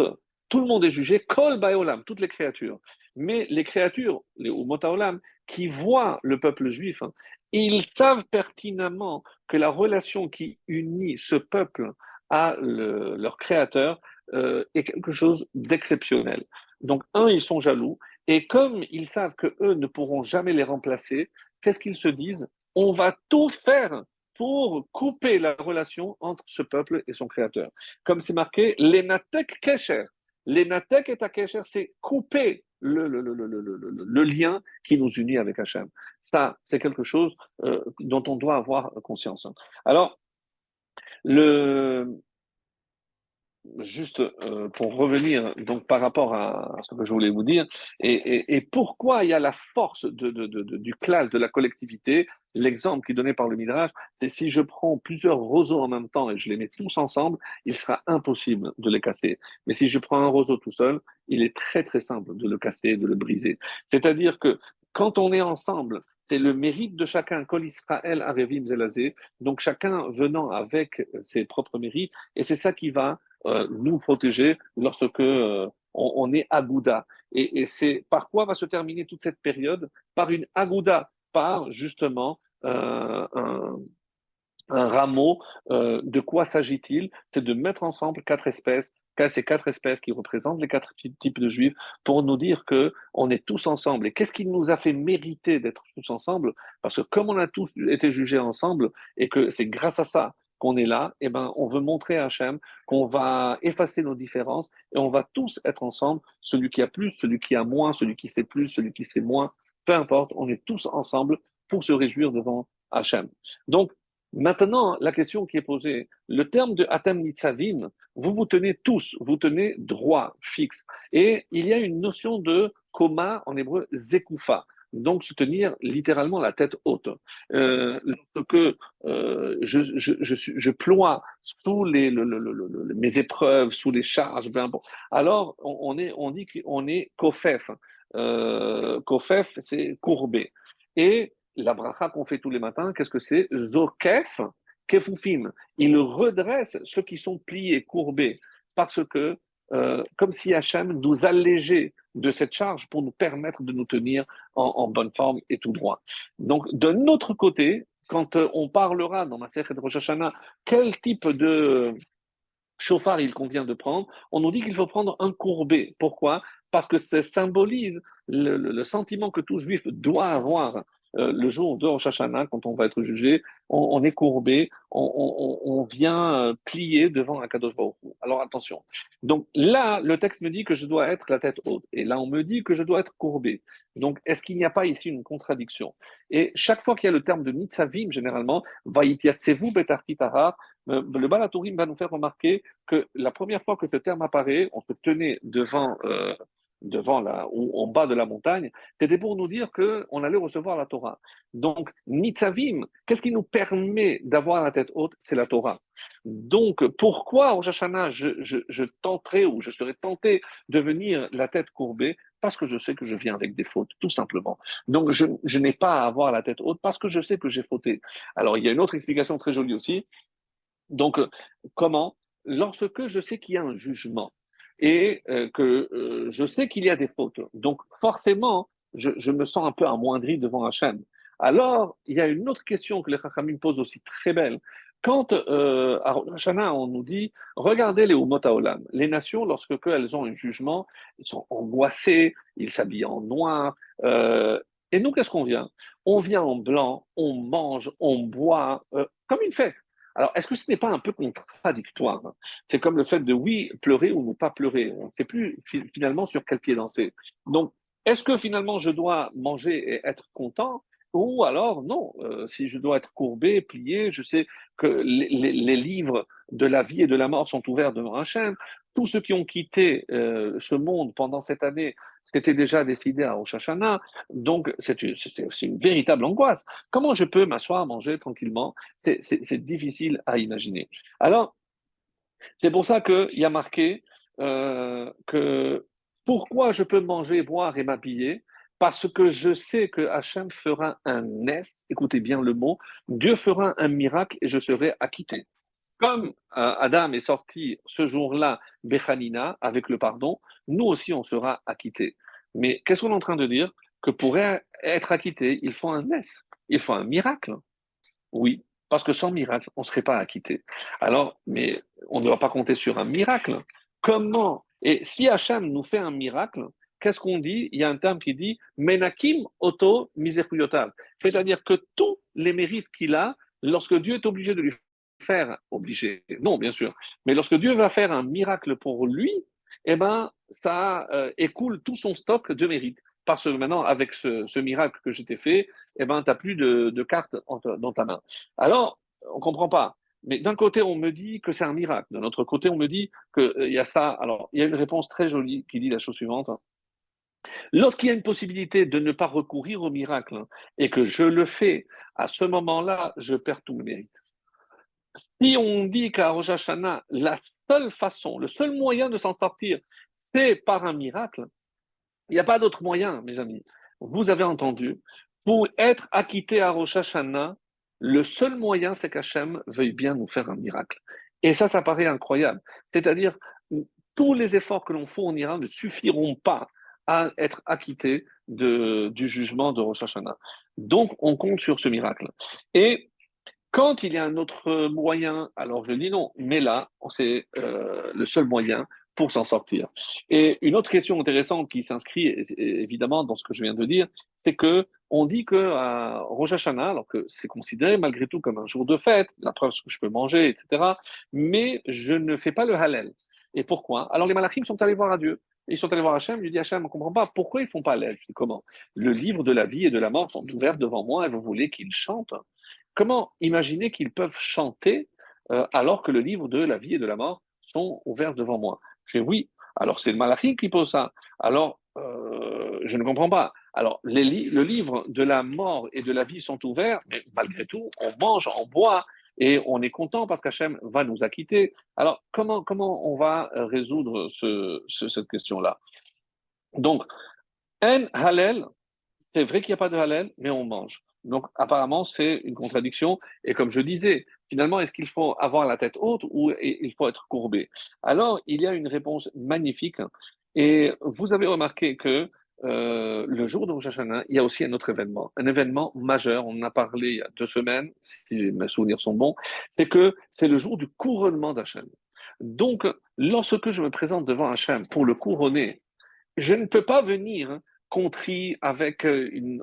tout le monde est jugé, Kol Baolam, toutes les créatures, mais les créatures, les Umot Haolam, qui voient le peuple juif, hein, ils savent pertinemment que la relation qui unit ce peuple à leur créateur est quelque chose d'exceptionnel. Donc, ils sont jaloux, et comme ils savent que eux ne pourront jamais les remplacer, qu'est-ce qu'ils se disent? On va tout faire pour couper la relation entre ce peuple et son créateur. Comme c'est marqué, l'enatek kesher. L'enatek et kesher, c'est couper le lien qui nous unit avec Hachem. Ça, c'est quelque chose dont on doit avoir conscience. Alors, le, juste pour revenir donc par rapport à ce que je voulais vous dire, et pourquoi il y a la force du clal, de la collectivité, l'exemple qui est donné par le Midrash, c'est si je prends plusieurs roseaux en même temps et je les mets tous ensemble, il sera impossible de les casser. Mais si je prends un roseau tout seul, il est très très simple de le casser, de le briser. C'est-à-dire que quand on est ensemble, c'est le mérite de chacun, Kol Israël Arevim Zelazé, donc chacun venant avec ses propres mérites, et c'est ça qui va nous protéger lorsque on est agouda. Et c'est par quoi va se terminer toute cette période? Par une agouda, par justement un rameau. De quoi s'agit-il? C'est de mettre ensemble 4 espèces, ces 4 espèces qui représentent les 4 types de juifs, pour nous dire que on est tous ensemble. Et qu'est-ce qui nous a fait mériter d'être tous ensemble? Parce que comme on a tous été jugés ensemble, et que c'est grâce à ça qu'on est là, eh ben, on veut montrer à Hachem qu'on va effacer nos différences et on va tous être ensemble, celui qui a plus, celui qui a moins, celui qui sait plus, celui qui sait moins, peu importe, on est tous ensemble pour se réjouir devant Hachem. Donc, maintenant, la question qui est posée, le terme de Atem Nitzavim, vous vous tenez tous, vous tenez droit, fixe. Et il y a une notion de koma, en hébreu, zekufa. Donc, se tenir littéralement la tête haute. Lorsque je ploie sous mes épreuves, sous les charges, ben bon. Alors on dit qu'on est kofef. Kofef, c'est courbé. Et la bracha qu'on fait tous les matins, qu'est-ce que c'est? Zokef, kefufim. Il redresse ceux qui sont pliés, courbés, parce que, comme si Hachem nous allégeait de cette charge pour nous permettre de nous tenir en bonne forme et tout droit. Donc, de notre côté, quand on parlera dans Masechet Rosh Hashanah, quel type de chauffard il convient de prendre, on nous dit qu'il faut prendre un courbé. Pourquoi? Parce que ça symbolise le sentiment que tout juif doit avoir le jour de Rosh Hashanah, quand on va être jugé, on est courbé, on vient plier devant un Kadosh Baruch Hu. Alors attention. Donc là, le texte me dit que je dois être la tête haute. Et là, on me dit que je dois être courbé. Donc, est-ce qu'il n'y a pas ici une contradiction? Et chaque fois qu'il y a le terme de Nitzavim, généralement, Vayitiatsevu betarkit hara, le Baal HaTurim va nous faire remarquer que la première fois que ce terme apparaît, on se tenait devant ou en bas de la montagne, c'était pour nous dire qu'on allait recevoir la Torah. Donc, Nitzavim, qu'est-ce qui nous permet d'avoir la tête haute? C'est la Torah. Donc, pourquoi au Rosh Hashanah, je tenterai ou je serais tenté de venir la tête courbée? Parce que je sais que je viens avec des fautes, tout simplement. Donc, je n'ai pas à avoir la tête haute parce que je sais que j'ai fauté. Alors, il y a une autre explication très jolie aussi. Donc, comment? Lorsque je sais qu'il y a un jugement et que je sais qu'il y a des fautes, donc forcément, je me sens un peu amoindri devant Hachem. Alors, il y a une autre question que les Chachamim posent aussi très belle. Quand à Rosh Hashanah, on nous dit, regardez les Umot HaOlam, les nations, lorsque elles ont un jugement, ils sont angoissés, ils s'habillent en noir. Et nous, qu'est-ce qu'on vient? On vient en blanc, on mange, on boit, comme une fête. Alors, est-ce que ce n'est pas un peu contradictoire? C'est comme le fait de, oui, pleurer ou ne pas pleurer. On ne sait plus finalement sur quel pied danser. Donc, est-ce que finalement je dois manger et être content? Ou alors, non, si je dois être courbé, plié, je sais que les livres de la vie et de la mort sont ouverts devant Hachem. Tous ceux qui ont quitté ce monde pendant cette année, c'était déjà décidé à Rosh Hashanah. Donc, c'est une véritable angoisse. Comment je peux m'asseoir, manger tranquillement? C'est difficile à imaginer. Alors, c'est pour ça qu'il y a marqué que pourquoi je peux manger, boire et m'habiller? Parce que je sais que Hachem fera un nest, écoutez bien le mot, Dieu fera un miracle et je serai acquitté. Comme Adam est sorti ce jour-là, Bechanina, avec le pardon, nous aussi on sera acquittés. Mais qu'est-ce qu'on est en train de dire? Que pour être acquitté, il faut un nest, il faut un miracle. Oui, parce que sans miracle, on ne serait pas acquitté. Alors, mais on ne doit pas compter sur un miracle. Comment? Et si Hachem nous fait un miracle, qu'est-ce qu'on dit? Il y a un terme qui dit Menakim Oto Misericordiatal. C'est-à-dire que tous les mérites qu'il a, lorsque Dieu est obligé de lui faire, obligé, non, bien sûr, mais lorsque Dieu va faire un miracle pour lui, eh ben, ça écoule tout son stock de mérites. Parce que maintenant, avec ce miracle que je t'ai fait, eh ben, tu n'as plus de cartes dans ta main. Alors, on ne comprend pas. Mais d'un côté, on me dit que c'est un miracle. D'un autre côté, on me dit qu'il y a ça. Alors, il y a une réponse très jolie qui dit la chose suivante. Lorsqu'il y a une possibilité de ne pas recourir au miracle et que je le fais, à ce moment-là, je perds tout le mérite. Si on dit qu'à Rosh Hashanah, la seule façon, le seul moyen de s'en sortir, c'est par un miracle, il n'y a pas d'autre moyen, mes amis. Vous avez entendu, pour être acquitté à Rosh Hashanah, le seul moyen, c'est qu'Hachem veuille bien nous faire un miracle. Et ça paraît incroyable. C'est-à-dire, tous les efforts que l'on fournira ne suffiront pas à être acquitté du jugement de Rosh Hashanah. Donc, on compte sur ce miracle. Et quand il y a un autre moyen, alors je dis non, mais là, c'est le seul moyen pour s'en sortir. Et une autre question intéressante qui s'inscrit évidemment dans ce que je viens de dire, c'est que on dit que à Rosh Hashanah, alors que c'est considéré malgré tout comme un jour de fête, la preuve c'est que je peux manger, etc., mais je ne fais pas le Hallel. Et pourquoi? Alors les Malachim sont allés voir à Dieu. Ils sont allés voir Hachem, ils disent Hachem, on ne comprend pas pourquoi ils font pas l'aide. Je dis comment? Le livre de la vie et de la mort sont ouverts devant moi et vous voulez qu'ils chantent? Comment imaginer qu'ils peuvent chanter alors que le livre de la vie et de la mort sont ouverts devant moi? Je dis oui. Alors c'est le Malachim qui pose ça. Alors je ne comprends pas. Alors le livre de la mort et de la vie sont ouverts, mais malgré tout, on mange, on boit et on est content parce qu'Hachem va nous acquitter. Alors comment on va résoudre cette question-là? Donc, en Hallel, c'est vrai qu'il n'y a pas de Hallel, mais on mange. Donc, apparemment, c'est une contradiction. Et comme je disais, finalement, est-ce qu'il faut avoir la tête haute ou il faut être courbé? Alors, il y a une réponse magnifique. Et vous avez remarqué que le jour de Rosh Hashanah, il y a aussi un événement majeur. On en a parlé il y a 2 semaines, si mes souvenirs sont bons. C'est que c'est le jour du couronnement d'Hachem. Donc, lorsque je me présente devant Hachem pour le couronner, je ne peux pas venir contrit avec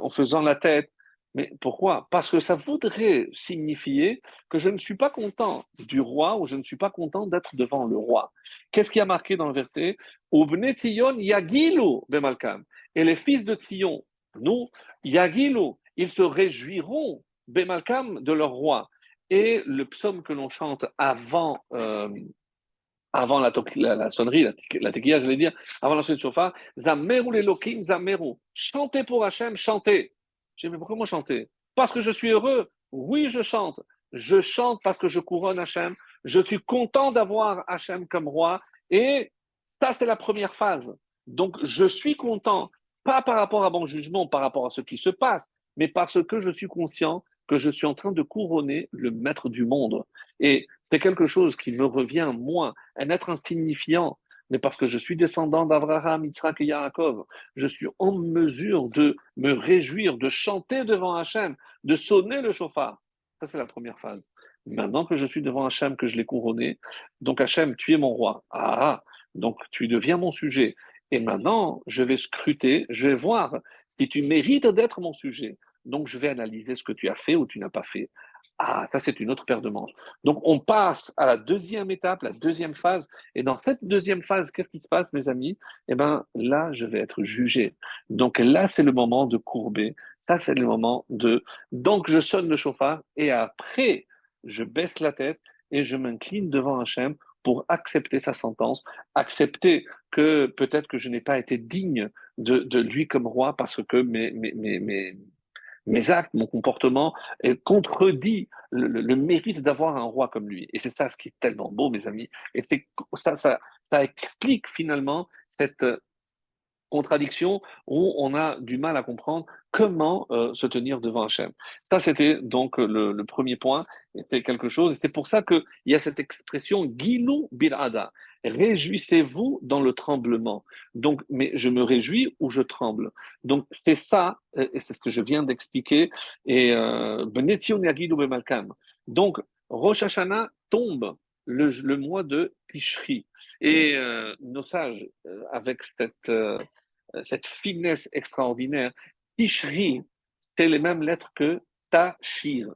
en faisant la tête. Mais pourquoi? Parce que ça voudrait signifier que je ne suis pas content du roi ou je ne suis pas content d'être devant le roi. Qu'est-ce qui a marqué dans le verset? Ubne Tzion yagilu bemalkam. Et les fils de Tzion, nous, yagilu, ils se réjouiront bemalkam de leur roi. Et le psaume que l'on chante avant la sonnerie, la tequilla, je vais dire, avant la sonnerie de chauffard, Zameru l'Elohim, Zameru. Chantez pour Hachem, chantez. J'ai dit, mais pourquoi moi chanter? Parce que je suis heureux. Oui, je chante. Je chante parce que je couronne Hachem. Je suis content d'avoir Hachem comme roi. Et ça, c'est la première phase. Donc, je suis content, pas par rapport à mon jugement, par rapport à ce qui se passe, mais parce que je suis conscient que je suis en train de couronner le maître du monde. Et c'est quelque chose qui me revient, moi, un être insignifiant, mais parce que je suis descendant d'Abraham, Yitzhak et Yaakov, je suis en mesure de me réjouir, de chanter devant Hachem, de sonner le chauffard. Ça, c'est la première phase. Maintenant que je suis devant Hachem, que je l'ai couronné, donc Hachem, tu es mon roi. Ah, donc tu deviens mon sujet. Et maintenant, je vais scruter, je vais voir si tu mérites d'être mon sujet. Donc, je vais analyser ce que tu as fait ou tu n'as pas fait. Ah, ça, c'est une autre paire de manches. Donc, on passe à la deuxième étape, la deuxième phase. Et dans cette deuxième phase, qu'est-ce qui se passe, mes amis? Eh bien, là, je vais être jugé. Donc, là, c'est le moment de courber. Ça, c'est le moment de. Donc, je sonne le chauffard et après, je baisse la tête et je m'incline devant Hachem pour accepter sa sentence, accepter que peut-être que je n'ai pas été digne de lui comme roi parce que mes actes, mon comportement contredit le mérite d'avoir un roi comme lui. Et c'est ça ce qui est tellement beau, mes amis. Et ça explique finalement cette contradiction où on a du mal à comprendre comment se tenir devant Hachem. Ça, c'était donc le premier point. C'est quelque chose. Et c'est pour ça qu'il y a cette expression Gilou Birada. Réjouissez-vous dans le tremblement. Donc, mais je me réjouis ou je tremble. Donc, c'est ça, et c'est ce que je viens d'expliquer. Et Benetzion Yagilu Bemalkam. Donc, Rosh Hashanah tombe le mois de Tishri. Et nos sages, avec cette finesse extraordinaire. Tishri, c'est les mêmes lettres que Tashir,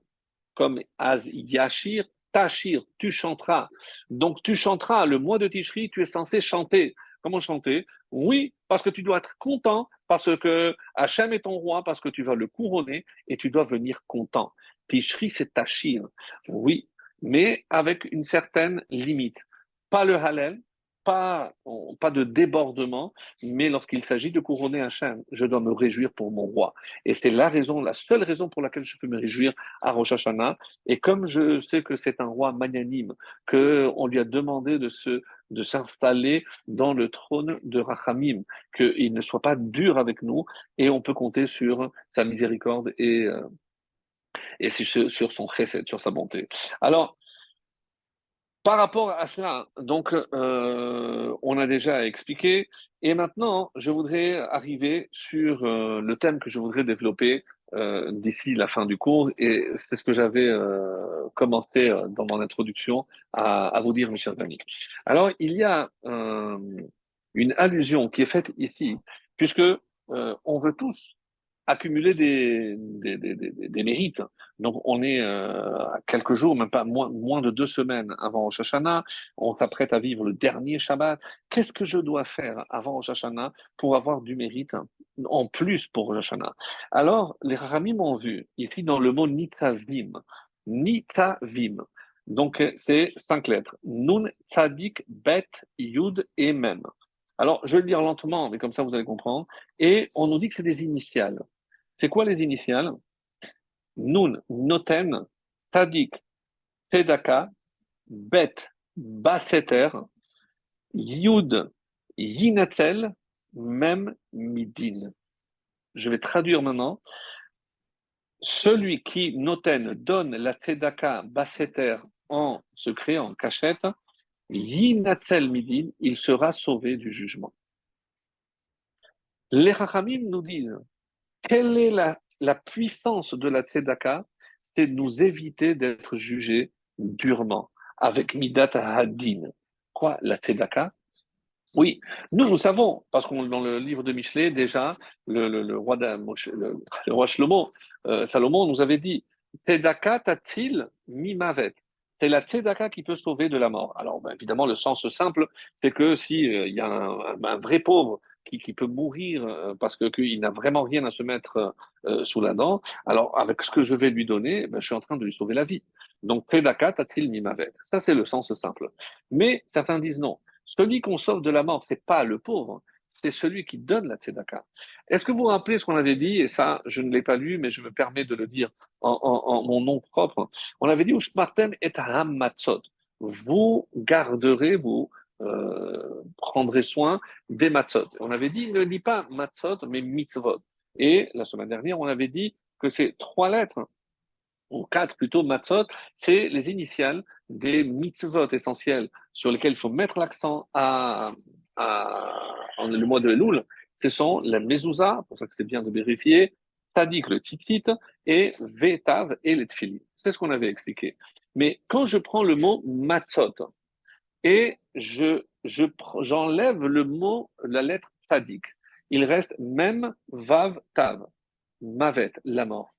comme Az Yashir, Tashir, tu chanteras. Donc tu chanteras, le mois de Tishri, tu es censé chanter. Comment chanter? Oui, parce que tu dois être content, parce que Hachem est ton roi, parce que tu vas le couronner et tu dois venir content. Tishri, c'est Tashir. Oui, mais avec une certaine limite. Pas le Hallel, pas de débordement, mais lorsqu'il s'agit de couronner Hachem, je dois me réjouir pour mon roi. Et c'est la raison, la seule raison pour laquelle je peux me réjouir à Rosh Hashanah. Et comme je sais que c'est un roi magnanime, qu'on lui a demandé de s'installer dans le trône de Rachamim, qu'il ne soit pas dur avec nous, et on peut compter sur sa miséricorde et sur son chesed, sur sa bonté. Alors, Par rapport à cela, donc, on a déjà expliqué, et maintenant, je voudrais arriver sur le thème que je voudrais développer d'ici la fin du cours, et c'est ce que j'avais commencé dans mon introduction à vous dire, mes chers amis. Alors, il y a une allusion qui est faite ici, puisque on veut tous accumuler des mérites. Donc, on est à quelques jours, même pas moins de 2 semaines avant Rosh Hashanah. On s'apprête à vivre le dernier Shabbat. Qu'est-ce que je dois faire avant Rosh Hashanah pour avoir du mérite en plus pour Rosh Hashanah? Alors, les Rahamim ont vu ici dans le mot Nitavim. Nitavim. Donc, c'est 5 lettres. Nun, Tzadik, Bet, Yud et Mem. Alors, je vais le dire lentement, mais comme ça vous allez comprendre. Et on nous dit que c'est des initiales. C'est quoi les initiales? Nun, Noten, Tadik, Tzedaka, Bet, Baseter, Yud, Yinatzel, Mem, Midin. Je vais traduire maintenant. Celui qui, Noten, donne la Tzedaka, Baseter en secret, en cachette, Yinatzel, Midin, il sera sauvé du jugement. Les Rachamim nous disent quelle est la puissance de la tzedaka? C'est de nous éviter d'être jugés durement, avec Midat Hadin. Quoi, la tzedaka? Oui, nous savons, parce qu'on dans le livre de Michelet, déjà, le roi, le roi Shlomo, Salomon nous avait dit tzedaka tatil mimavet. C'est la tzedaka qui peut sauver de la mort. Alors, ben, évidemment, le sens simple, c'est que si il y a un vrai pauvre qui peut mourir parce qu'il n'a vraiment rien à se mettre sous la dent, alors avec ce que je vais lui donner, ben, je suis en train de lui sauver la vie. Donc, tzedaka tatil mimavet. Ça, c'est le sens simple. Mais certains disent non. Celui qu'on sauve de la mort, c'est pas le pauvre, c'est celui qui donne la tzedaka. Est-ce que vous vous rappelez ce qu'on avait dit? Et ça, je ne l'ai pas lu, mais je me permets de le dire en mon nom propre. On avait dit Ushmartem et matzot. Vous garderez, vous prendrez soin des matzot. On avait dit ne lis pas matzot, mais mitzvot. Et la semaine dernière, on avait dit que c'est 3 lettres ou 4 plutôt, matzot, c'est les initiales des mitzvot essentiels sur lesquels il faut mettre l'accent en le mois de Elul. Ce sont la mezouza, pour ça que c'est bien de vérifier, tzadik, le tzitzit, et vetav et les tfilin. C'est ce qu'on avait expliqué. Mais quand je prends le mot matzot et j'enlève le mot, la lettre tzadik, il reste même vav tav, mavet, la mort.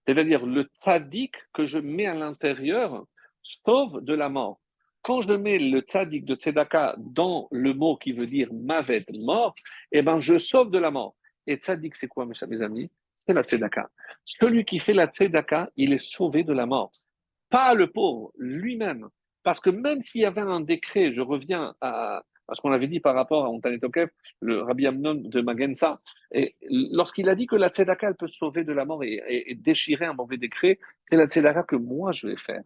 C'est-à-dire le tzaddik que je mets à l'intérieur sauve de la mort. Quand je mets le tzaddik de tzedaka dans le mot qui veut dire mavet, mort, eh ben je sauve de la mort. Et tzaddik, c'est quoi, mes amis? C'est la tzedaka. Celui qui fait la tzedaka, il est sauvé de la mort. Pas le pauvre, lui-même. Parce que même s'il y avait un décret, je reviens à ce qu'on avait dit par rapport à Ontané Tokef, le Rabbi Amnon de Magensa, et lorsqu'il a dit que la tzedaka, elle peut sauver de la mort et déchirer un mauvais décret, c'est la tzedaka que moi je vais faire.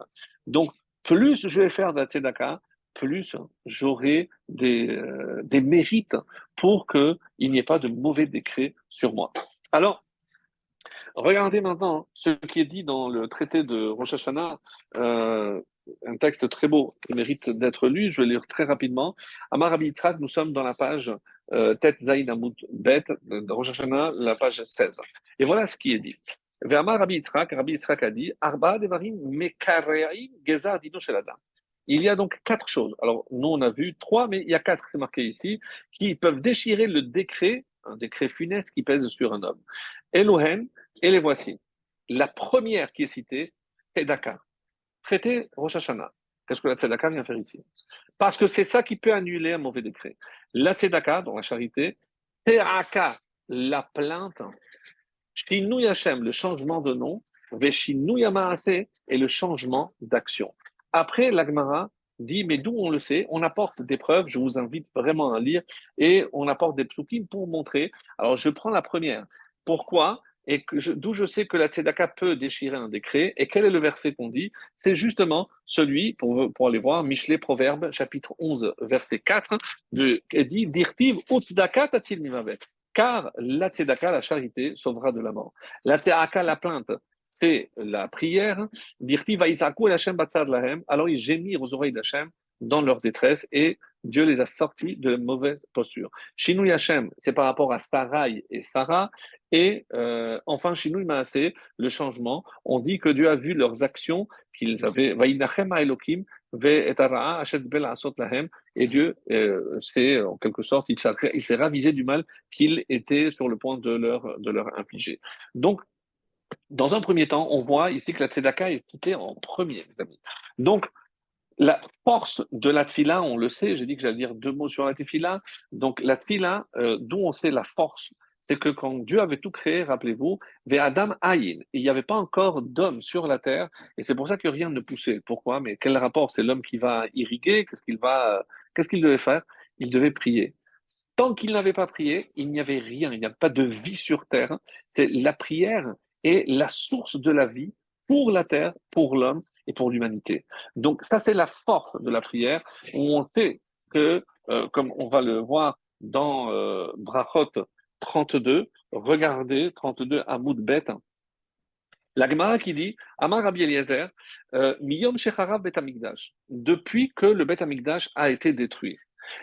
Donc, plus je vais faire de la tzedaka, plus j'aurai des mérites pour qu'il n'y ait pas de mauvais décret sur moi. Alors, regardez maintenant ce qui est dit dans le traité de Rosh Hashanah, un texte très beau qui mérite d'être lu. Je vais lire très rapidement. Amar Rabbi Yitzhak, nous sommes dans la page Tet Zayin Amud Bet de Rosh Hashanah, la page 16. Et voilà ce qui est dit. Ve'amar Rabbi Yitzhak a dit Arba devarim mekareim gezar dino shel adam. Il y a donc 4 choses. Alors, nous, on a vu 3, mais il y a 4, c'est marqué ici, qui peuvent déchirer le décret, un décret funeste qui pèse sur un homme. Elohen, et les voici. La première qui est citée, Tzedaka. Traité Rosh Hashanah. Qu'est-ce que la Tzedaka vient faire ici? Parce que c'est ça qui peut annuler un mauvais décret. La Tzedaka, dans la charité, Te'aka, la plainte, Shinui Hashem, le changement de nom, Veshinui Maase, et le changement d'action. Après, l'Agmara dit, mais d'où on le sait, on apporte des preuves, je vous invite vraiment à lire, et on apporte des psukim pour montrer. Alors, je prends la première. Pourquoi? Et d'où je sais que la tzedaka peut déchirer un décret. Et quel est le verset qu'on dit? C'est justement celui, pour aller voir, Michelet Proverbe, chapitre 11, verset 4, qui dit, Dirtiv tzedaka tatil mimavet. Car la tzedaka, la charité, sauvera de la mort. La tzedaka, la plainte, c'est la prière. Dirtiv vaïsaku el Hashem batzad lahem. Alors ils gémirent aux oreilles d'Hachem dans leur détresse et Dieu les a sortis de mauvaise posture. Shinui Hashem, c'est par rapport à Sarai et Sarah. Et enfin, Shinui Maaseh, le changement, on dit que Dieu a vu leurs actions qu'ils avaient. Vayinachem Elokim ve'etara'a asher bel asot lahem. Et Dieu, c'est en quelque sorte, il s'est ravisé du mal qu'il était sur le point de leur infliger. Donc, dans un premier temps, on voit ici que la tzedaka est citée en premier, mes amis. Donc, la force de la tfila, on le sait, j'ai dit que j'allais dire deux mots sur la tfila. Donc la tfila, d'où on sait la force, c'est que quand Dieu avait tout créé, rappelez-vous, ve Adam Ayin, il n'y avait pas encore d'homme sur la terre, et c'est pour ça que rien ne poussait. Pourquoi? Mais quel rapport? C'est l'homme qui va irriguer, qu'est-ce qu'il devait faire? Il devait prier. Tant qu'il n'avait pas prié, il n'y avait rien, il n'y a pas de vie sur terre. C'est la prière est la source de la vie pour la terre, pour l'homme et pour l'humanité. Donc ça, c'est la force de la prière, où on sait que, comme on va le voir dans Brachot 32, regardez 32 Amoud Bet, la Gemara qui dit, Amar Rabbi Eliezer, Miyom Shecharav Bet Amigdash, depuis que le Bet Amigdash a été détruit.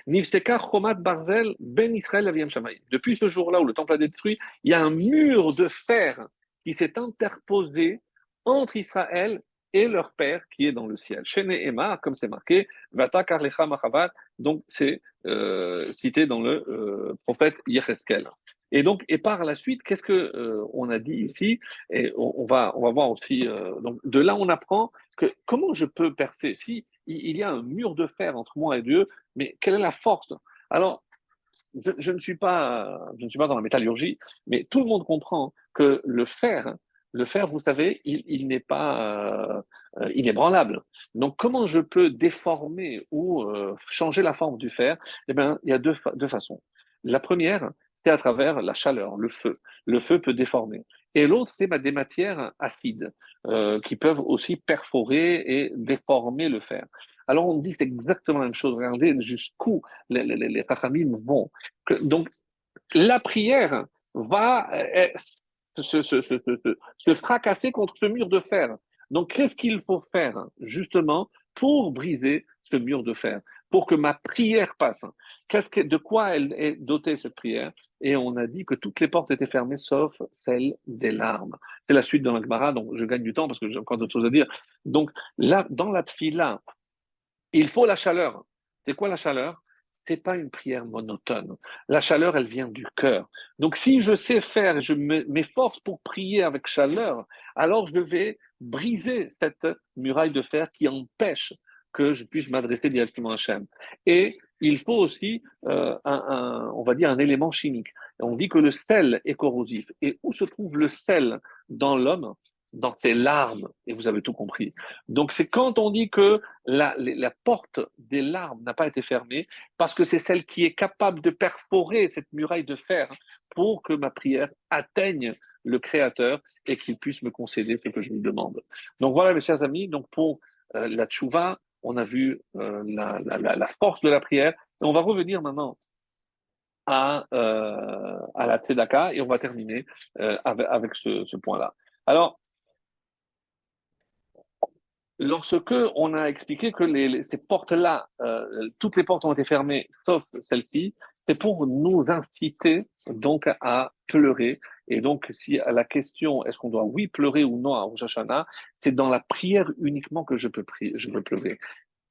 Nivseka Chomat Barzel Ben Israël Aviyam Shamayim. Depuis ce jour-là où le temple a été détruit, il y a un mur de fer qui s'est interposé entre Israël et leur père qui est dans le ciel. Shene Emma, comme c'est marqué, Vata Karlecha Machavat, donc c'est cité dans le prophète Yecheskel. Et donc, et par la suite, qu'est-ce que on a dit ici? Et on va voir aussi. Donc, de là, on apprend que comment je peux percer si il y a un mur de fer entre moi et Dieu, mais quelle est la force? Alors, je ne suis pas, je ne suis pas dans la métallurgie, mais tout le monde comprend que le fer, vous savez, il n'est pas inébranlable. Donc, comment je peux déformer ou changer la forme du fer? Eh bien, il y a deux façons. La première, c'est à travers la chaleur, le feu. Le feu peut déformer. Et l'autre, c'est des matières acides qui peuvent aussi perforer et déformer le fer. Alors on dit c'est exactement la même chose. Regardez jusqu'où les Chachamim vont. Donc la prière va se fracasser contre ce mur de fer. Donc qu'est-ce qu'il faut faire justement pour briser ce mur de fer, pour que ma prière passe? De quoi elle est dotée cette prière? Et on a dit que toutes les portes étaient fermées sauf celle des larmes. C'est la suite de la Gemara, donc je gagne du temps parce que j'ai encore d'autres choses à dire. Donc là, dans la tfila, il faut la chaleur. C'est quoi la chaleur? C'est pas une prière monotone. La chaleur, elle vient du cœur. Donc, si je sais faire, je m'efforce pour prier avec chaleur, alors je vais briser cette muraille de fer qui empêche que je puisse m'adresser directement à Hachem. Et il faut aussi, on va dire, un élément chimique. On dit que le sel est corrosif. Et où se trouve le sel dans l'homme? Dans ses larmes. Et vous avez tout compris. Donc, c'est quand on dit que la porte des larmes n'a pas été fermée, parce que c'est celle qui est capable de perforer cette muraille de fer pour que ma prière atteigne le Créateur et qu'il puisse me concéder ce que je lui demande. Donc voilà, mes chers amis, donc pour la tchouva, on a vu la force de la prière. Et on va revenir maintenant à la tzedaka et on va terminer avec ce point-là. Alors, lorsque on a expliqué que ces portes-là, toutes les portes ont été fermées sauf celle-ci, c'est pour nous inciter donc à pleurer. Et donc, si à la question est-ce qu'on doit oui pleurer ou non à Rosh Hashanah, c'est dans la prière uniquement que je peux pleurer,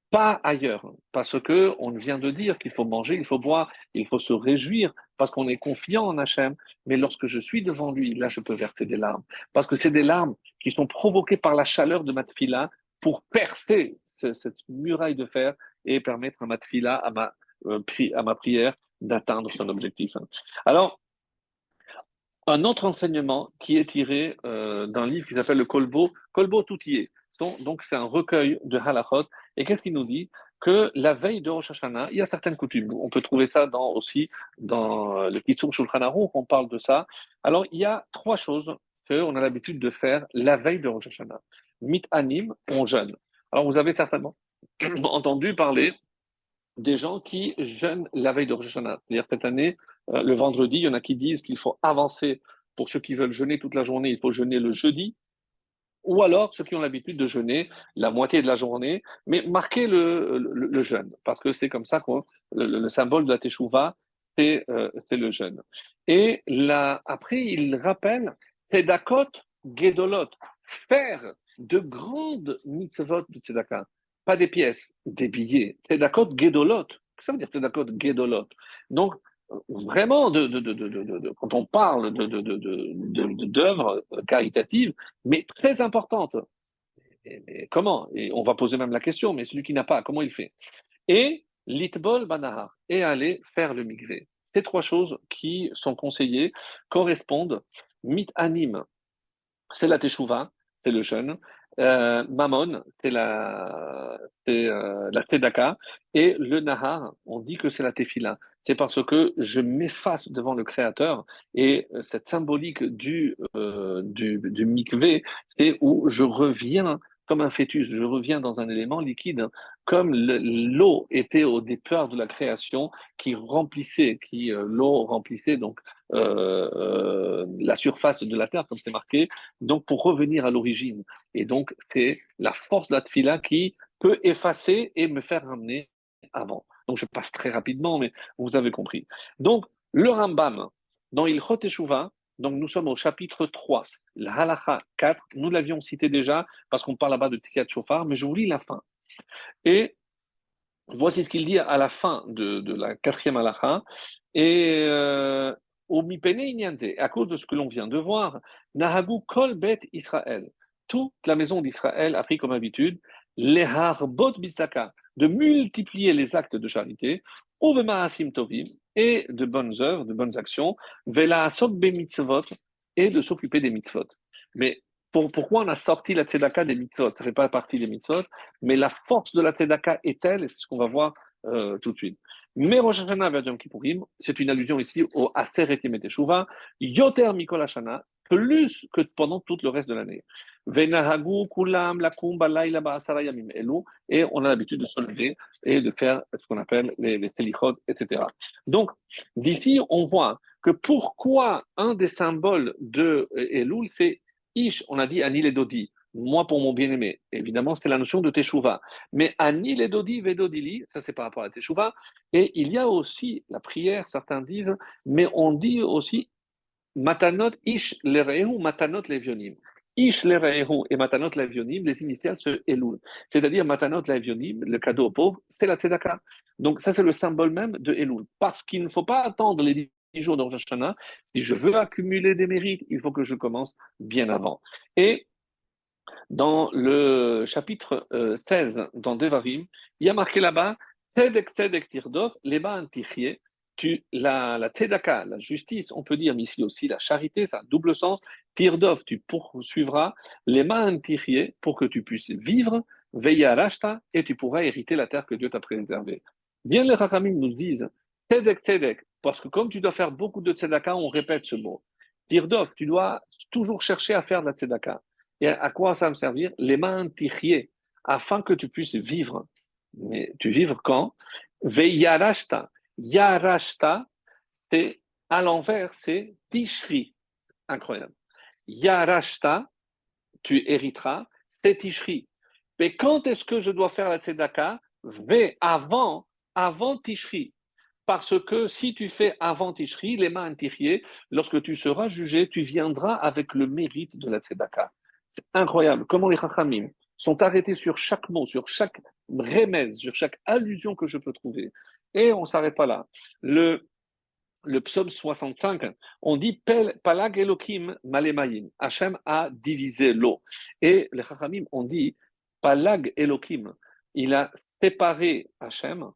pas ailleurs, parce que on vient de dire qu'il faut manger, il faut boire, il faut se réjouir parce qu'on est confiant en Hachem. Mais lorsque je suis devant lui, là, je peux verser des larmes, parce que c'est des larmes qui sont provoquées par la chaleur de ma tefila pour percer cette muraille de fer et permettre à ma tefila, à ma prière, d'atteindre son objectif. Alors, un autre enseignement qui est tiré d'un livre qui s'appelle le Kolbo Toutier. Donc, c'est un recueil de halachot. Et qu'est-ce qu'il nous dit? Que la veille de Rosh Hashanah, il y a certaines coutumes. On peut trouver ça aussi dans le Kitsur Shulchan Aruch, on parle de ça. Alors, il y a trois choses qu'on a l'habitude de faire la veille de Rosh Hashanah. Mit anim, on jeûne. Alors, vous avez certainement entendu parler des gens qui jeûnent la veille de Rosh Hashanah. C'est-à-dire cette année, le vendredi, il y en a qui disent qu'il faut avancer. Pour ceux qui veulent jeûner toute la journée, il faut jeûner le jeudi. ou alors ceux qui ont l'habitude de jeûner la moitié de la journée, mais marquer le jeûne, parce que c'est comme ça que le symbole de la Teshuvah, c'est le jeûne. Et là, après, il rappelle Tzedakot Gedolot, faire de grandes mitzvot de Tzedaka, pas des pièces, des billets. Tzedakot Gedolot, qu'est-ce que ça veut dire Tzedakot Gedolot? Donc, vraiment, quand on parle d'œuvres caritatives, mais très importantes. Mais comment? Et on va poser même la question, mais celui qui n'a pas, comment il fait? Et l'itbol banahar, et aller faire le mikvé. Ces trois choses qui sont conseillées correspondent mit anim, c'est la teshuva, c'est le jeûne. Mammon, la tzedaka. Et le nahar, on dit que c'est la tefila. C'est parce que je m'efface devant le Créateur. Et cette symbolique du mikvé, c'est où je reviens comme un fœtus, je reviens dans un élément liquide, comme l'eau était au départ de la création, l'eau remplissait donc la surface de la terre, comme c'est marqué, donc pour revenir à l'origine. Et donc, c'est la force de la tfila qui peut effacer et me faire ramener avant. Donc, je passe très rapidement, mais vous avez compris. Donc, le Rambam, dans Ilchot Teshuvah, donc nous sommes au chapitre 3, la halacha 4, nous l'avions cité déjà, parce qu'on parle là-bas de Tikat Shofar, mais je vous lis la fin. Et voici ce qu'il dit à la fin de la quatrième halacha. Et au mipene inyanze, à cause de ce que l'on vient de voir, nahagu kol bet Israël, toute la maison d'Israël a pris comme habitude les harbot bisaka, de multiplier les actes de charité, uvemaasim tovim, et de bonnes œuvres, de bonnes actions, vela asok be mitzvot, et de s'occuper des mitzvot. Mais pourquoi on a sorti la tzedaka des mitzvot? Ça ne fait pas partie des mitzvot, mais la force de la tzedaka est telle, et c'est ce qu'on va voir tout de suite. Mais Rosh Hashanah vers Yom Kippourim, c'est une allusion ici au Aseret Yemei Teshuvah, Yoter Mikol Hashana, plus que pendant tout le reste de l'année. Venahagu kulam lakum balayla ba'asara yamim elu, et on a l'habitude de se lever et de faire ce qu'on appelle les selichot, etc. Donc, d'ici, on voit que pourquoi un des symboles de Elul, c'est Ish, on a dit Anil et Dodi, moi pour mon bien-aimé. Évidemment, c'est la notion de Teshuvah. Mais Anil et Dodi, Vedodili, ça c'est par rapport à la Teshuvah. Et il y a aussi la prière, certains disent, mais on dit aussi Matanot Ish Lerehu, Matanot Levionim. Ish Lerehu et Matanot Levionim, les initiales se Elul. C'est-à-dire Matanot Levionim, le cadeau aux pauvres, c'est la Tzedaka. Donc ça c'est le symbole même de Elul. Parce qu'il ne faut pas attendre les 10 jours de Rosh Hashanah. Si je veux accumuler des mérites, il faut que je commence bien avant. Et dans le chapitre 16, dans Devarim, il y a marqué là-bas, Tzedek Tzedek Tirdov, Leba Antichie, la tzedaka, la justice, on peut dire, mais ici aussi la charité, ça a double sens. Tirdov, tu poursuivras, Lema Antichie, pour que tu puisses vivre, Veya Rashta, et tu pourras hériter la terre que Dieu t'a préservée. Bien les Rachamim nous disent, Tzedek Tzedek, parce que comme tu dois faire beaucoup de tzedaka, on répète ce mot. Tirdov, tu dois toujours chercher à faire de la tzedaka. Et à quoi ça va me servir? Les mains tichier, afin que tu puisses vivre. Mais tu vivres quand? Veyarashta. Yarashta, c'est à l'envers, c'est tishri. Incroyable. Yarashta, tu hériteras, c'est tishri. Mais quand est-ce que je dois faire la tzedaka? Avant tishri. Parce que si tu fais avant Tishri, les mains tichier, lorsque tu seras jugé, tu viendras avec le mérite de la tzedaka. C'est incroyable comment les Chachamim sont arrêtés sur chaque mot, sur chaque remèze, sur chaque allusion que je peux trouver. Et on ne s'arrête pas là. Le psaume 65, on dit Palag Elohim Malemayim. Hachem a divisé l'eau. Et les Chachamim ont dit Palag Elohim. Il a séparé Hachem.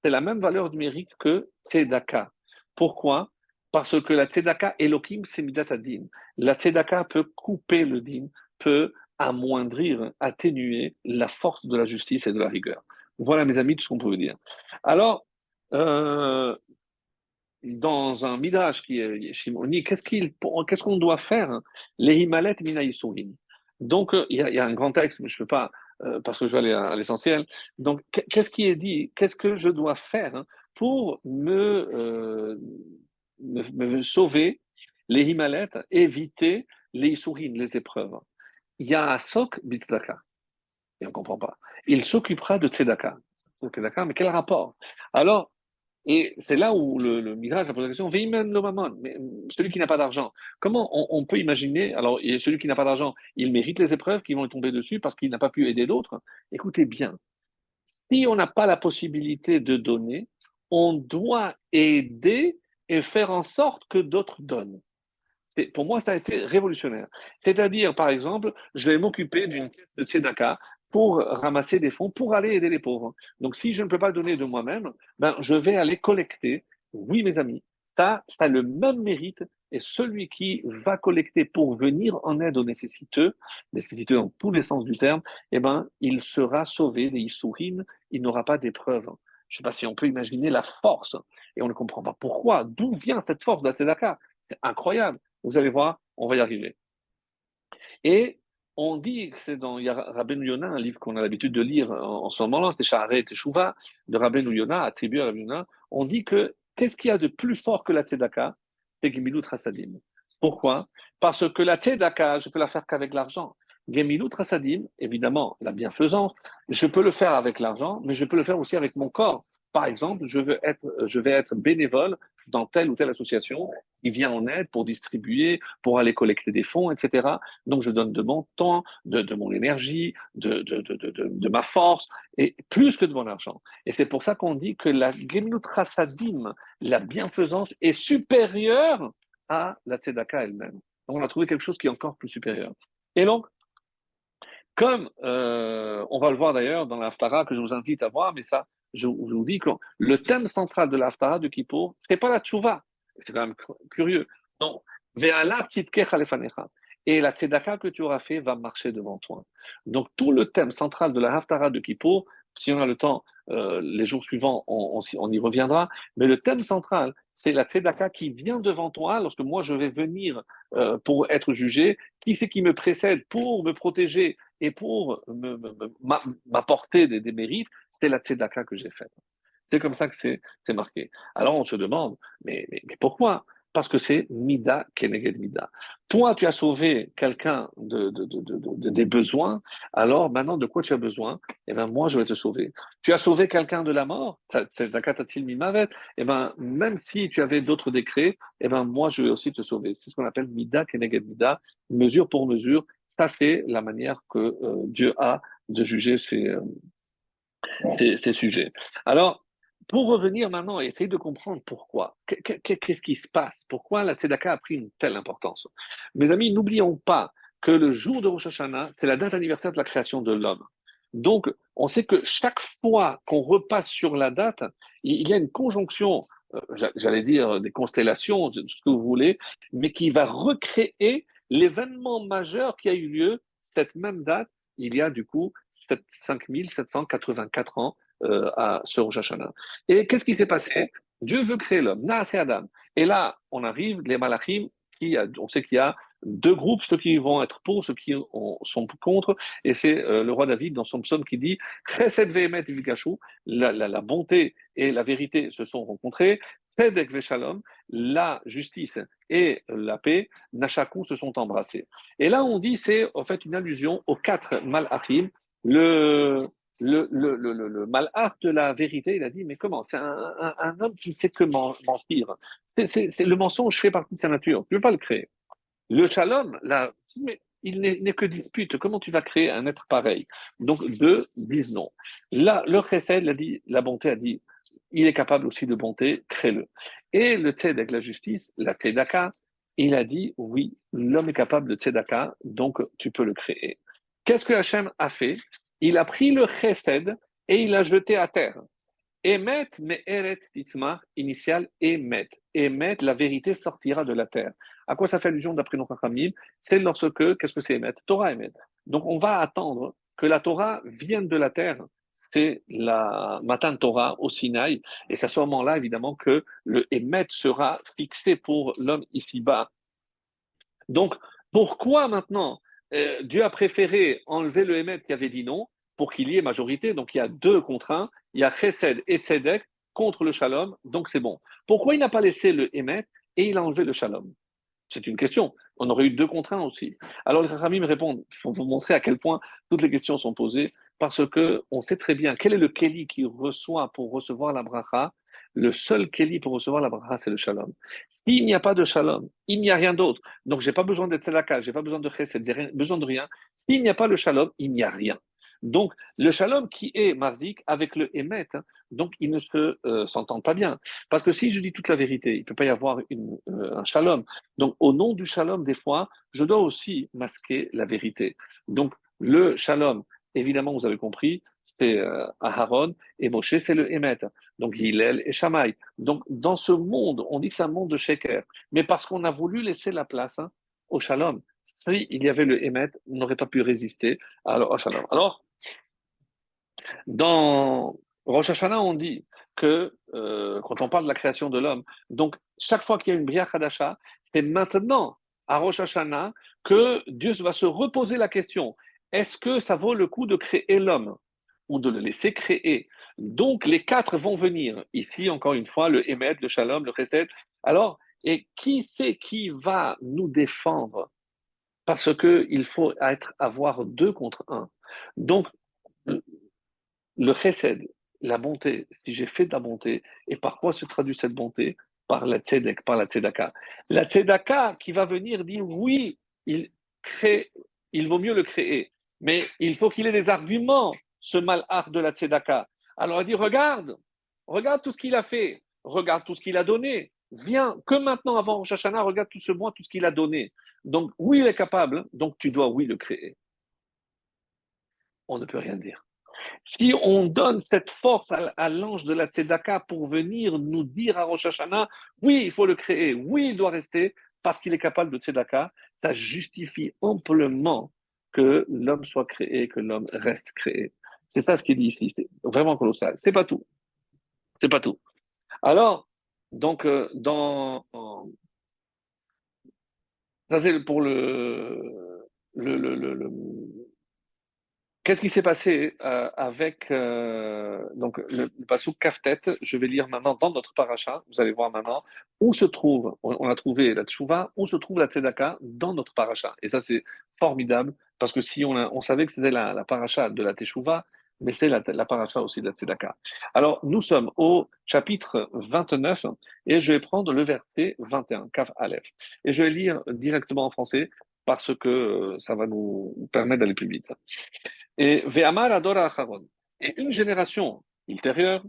C'est la même valeur numérique que Tzedaka. Pourquoi? Parce que la Tzedaka Elohim, c'est Midat Adin. La Tzedaka peut couper le din, peut amoindrir, atténuer la force de la justice et de la rigueur. Voilà, mes amis, tout ce qu'on peut dire. Alors, dans un midrash qui est Shimoni, qu'est-ce qu'on doit faire? Les himalet mina yisurin. Donc, il y a un grand texte, mais je ne peux pas, parce que je vais aller à l'essentiel. Donc, qu'est-ce qui est dit? Qu'est-ce que je dois faire pour me sauver les himalets, éviter les yisurin, les épreuves? Ya'asok bitzedaka. Et on ne comprend pas. Il s'occupera de tzedaka. Tzedaka, mais quel rapport? Alors, et c'est là où le Midrash a posé la question, Veimen lo mamon, mais celui qui n'a pas d'argent. Comment on peut imaginer, alors celui qui n'a pas d'argent, il mérite les épreuves qui vont lui tomber dessus parce qu'il n'a pas pu aider d'autres. Écoutez bien, si on n'a pas la possibilité de donner, on doit aider et faire en sorte que d'autres donnent. Pour moi, ça a été révolutionnaire. C'est-à-dire, par exemple, je vais m'occuper d'une caisse de tzedaka pour ramasser des fonds pour aller aider les pauvres. Donc, si je ne peux pas donner de moi-même, ben, je vais aller collecter. Oui, mes amis, ça a le même mérite. Et celui qui va collecter pour venir en aide aux nécessiteux dans tous les sens du terme, eh ben, il sera sauvé des Issourin, il n'aura pas d'épreuve. Je ne sais pas si on peut imaginer la force. Et on ne comprend pas pourquoi. D'où vient cette force de la tzedaka? C'est incroyable. Vous allez voir, on va y arriver. Et on dit que c'est dans Rabbeinu Yonah, un livre qu'on a l'habitude de lire en ce moment-là, c'est Sha'arei Teshuvah de Rabbeinu Yonah, attribué à Rabbeinu Yonah. On dit que qu'est-ce qu'il y a de plus fort que la tzedaka? C'est Gemilut Hasadim. Pourquoi? Parce que la tzedaka, je peux la faire qu'avec l'argent. Gemilut Hasadim, évidemment, la bienfaisance, je peux le faire avec l'argent, mais je peux le faire aussi avec mon corps. Par exemple, je vais être bénévole dans telle ou telle association qui vient en aide pour distribuer, pour aller collecter des fonds, etc. Donc, je donne de mon temps, de mon énergie, de ma force, et plus que de mon argent. Et c'est pour ça qu'on dit que la Gemlut Chassadim, la bienfaisance, est supérieure à la Tzedaka elle-même. Donc, on a trouvé quelque chose qui est encore plus supérieur. Et donc, comme on va le voir d'ailleurs dans l'Haftara que je vous invite à voir, mais ça, je vous dis que le thème central de l'Haftara de Kippour, c'est pas la tchouva. C'est quand même curieux. Non. Ve'ala tzidkecha lefanecha. Et la tzedaka que tu auras fait va marcher devant toi. Donc tout le thème central de la Haftara de Kippour, si on a le temps, les jours suivants, on y reviendra. Mais le thème central, c'est la tzedaka qui vient devant toi lorsque moi je vais venir pour être jugé. Qui c'est qui me précède pour me protéger et pour m'apporter des mérites, c'est la tzedaka que j'ai faite. C'est comme ça que c'est marqué. Alors on se demande, mais pourquoi? Parce que c'est mida keneged mida. Toi, tu as sauvé quelqu'un des besoins, alors maintenant, de quoi tu as besoin? Eh bien, moi, je vais te sauver. Tu as sauvé quelqu'un de la mort, c'est la katatil mimavet, eh bien, même si tu avais d'autres décrets, eh bien, moi, je vais aussi te sauver. C'est ce qu'on appelle mida keneged mida, mesure pour mesure. Ça, c'est la manière que Dieu a de juger ces sujets. Alors, pour revenir maintenant et essayer de comprendre pourquoi, qu'est-ce qui se passe, pourquoi la Tzedaka a pris une telle importance. Mes amis, n'oublions pas que le jour de Rosh Hashanah, c'est la date anniversaire de la création de l'homme. Donc, on sait que chaque fois qu'on repasse sur la date, il y a une conjonction, j'allais dire des constellations, ce que vous voulez, mais qui va recréer l'événement majeur qui a eu lieu cette même date il y a du coup 5784 ans à ce Rosh Hashanah. Et qu'est-ce qui s'est passé? Dieu veut créer l'homme, Naasé Adam. Et là, on arrive, les Malachim, on sait qu'il y a deux groupes, ceux qui vont être pour, ceux qui sont contre, et c'est le roi David dans son psaume qui dit Chesed ve'emet v'ikashu, la bonté et la vérité se sont rencontrées, Tzedek ve'shalom, la justice et la paix, Nashaku se sont embrassés. Et là, on dit c'est en fait une allusion aux quatre malachim. Le malach de la vérité, il a dit mais comment? C'est un homme qui ne sait que mentir. Le mensonge fait partie de sa nature. Tu ne veux pas le créer. Le shalom, là, mais il n'est que dispute. Comment tu vas créer un être pareil? Donc, deux disent non. Là, le chesed a dit, la bonté a dit, il est capable aussi de bonté, crée-le. Et le tzedek, la justice, la tzedaka, il a dit, oui, l'homme est capable de tzedaka, donc tu peux le créer. Qu'est-ce que Hachem a fait? Il a pris le chesed et il l'a jeté à terre. Emet, mais Eretz Titzmar, initial Emet. Emet, la vérité sortira de la terre. À quoi ça fait allusion d'après nos Chachamim? C'est lorsque, qu'est-ce que c'est Emet? Torah Emet. Donc on va attendre que la Torah vienne de la terre. C'est la Matan Torah au Sinaï. Et c'est à ce moment-là, évidemment, que le Emet sera fixé pour l'homme ici-bas. Donc, pourquoi maintenant Dieu a préféré enlever le Emet qui avait dit non pour qu'il y ait majorité? Donc, il y a deux contre un. Il y a Chesed et Tzedek contre le Shalom, donc c'est bon. Pourquoi il n'a pas laissé le Emet et il a enlevé le Shalom? C'est une question. On aurait eu 2 contre 1 aussi. Alors les Chachamim me répondent, il faut vous montrer à quel point toutes les questions sont posées, parce que on sait très bien quel est le Kéli qui reçoit pour recevoir la bracha. Le seul Kéli pour recevoir la bracha, c'est le Shalom. S'il n'y a pas de Shalom, il n'y a rien d'autre. Donc j'ai pas besoin de tzedaka, j'ai pas besoin de chesed, j'ai besoin de rien. S'il n'y a pas le Shalom, il n'y a rien. Donc le Shalom qui est marzik avec le Emet, hein, donc ils ne s'entendent pas bien. Parce que si je dis toute la vérité, il ne peut pas y avoir un Shalom. Donc au nom du Shalom, des fois, je dois aussi masquer la vérité. Donc le Shalom, évidemment, vous avez compris, c'est Aharon, et Moshe, c'est le Emet. Donc Hillel et Shammai. Donc dans ce monde, on dit que c'est un monde de Sheker. Mais parce qu'on a voulu laisser la place, hein, au Shalom. Si il y avait le Emet, on n'aurait pas pu résister au Shalom. Alors, dans Rosh Hashanah, on dit que quand on parle de la création de l'homme, donc chaque fois qu'il y a une Bria Hadasha, c'est maintenant, à Rosh Hashanah, que Dieu va se reposer la question, est-ce que ça vaut le coup de créer l'homme ou de le laisser créer? Donc les 4 vont venir. Ici, encore une fois, le Emet, le Shalom, le Chesed. Alors, et qui c'est qui va nous défendre? Parce qu'il faut avoir 2 contre 1. Donc, le chesed, la bonté, si j'ai fait de la bonté, et par quoi se traduit cette bonté? Par la tzedek, par la tzedaka. La tzedaka qui va venir dire oui, il crée, il vaut mieux le créer, mais il faut qu'il ait des arguments, ce malheur de la tzedaka. Alors il dit regarde tout ce qu'il a fait, regarde tout ce qu'il a donné. Viens, que maintenant, avant Rosh Hashanah, regarde tout ce mois, tout ce qu'il a donné. Donc, oui, il est capable, donc tu dois, oui, le créer. On ne peut rien dire. Si on donne cette force à l'ange de la Tzedaka pour venir nous dire à Rosh Hashanah, oui, il faut le créer, oui, il doit rester, parce qu'il est capable de Tzedaka, ça justifie amplement que l'homme soit créé, que l'homme reste créé. C'est pas ce qu'il dit ici, c'est vraiment colossal. C'est pas tout. C'est pas tout. Alors, donc, ça c'est pour le qu'est-ce qui s'est passé avec donc le passouk Kaftet? Je vais lire maintenant dans notre paracha. Vous allez voir maintenant où se trouve. On a trouvé la tchouva, où se trouve la tzedaka dans notre paracha. Et ça c'est formidable parce que si on savait que c'était la paracha de la teshuva, mais c'est la paracha aussi de la tzedaka. Alors nous sommes au chapitre 29 et je vais prendre le verset 21, Kaf Aleph, et je vais lire directement en français parce que ça va nous permettre d'aller plus vite. Et Ve'amar Adora Acharon. Et une génération ultérieure,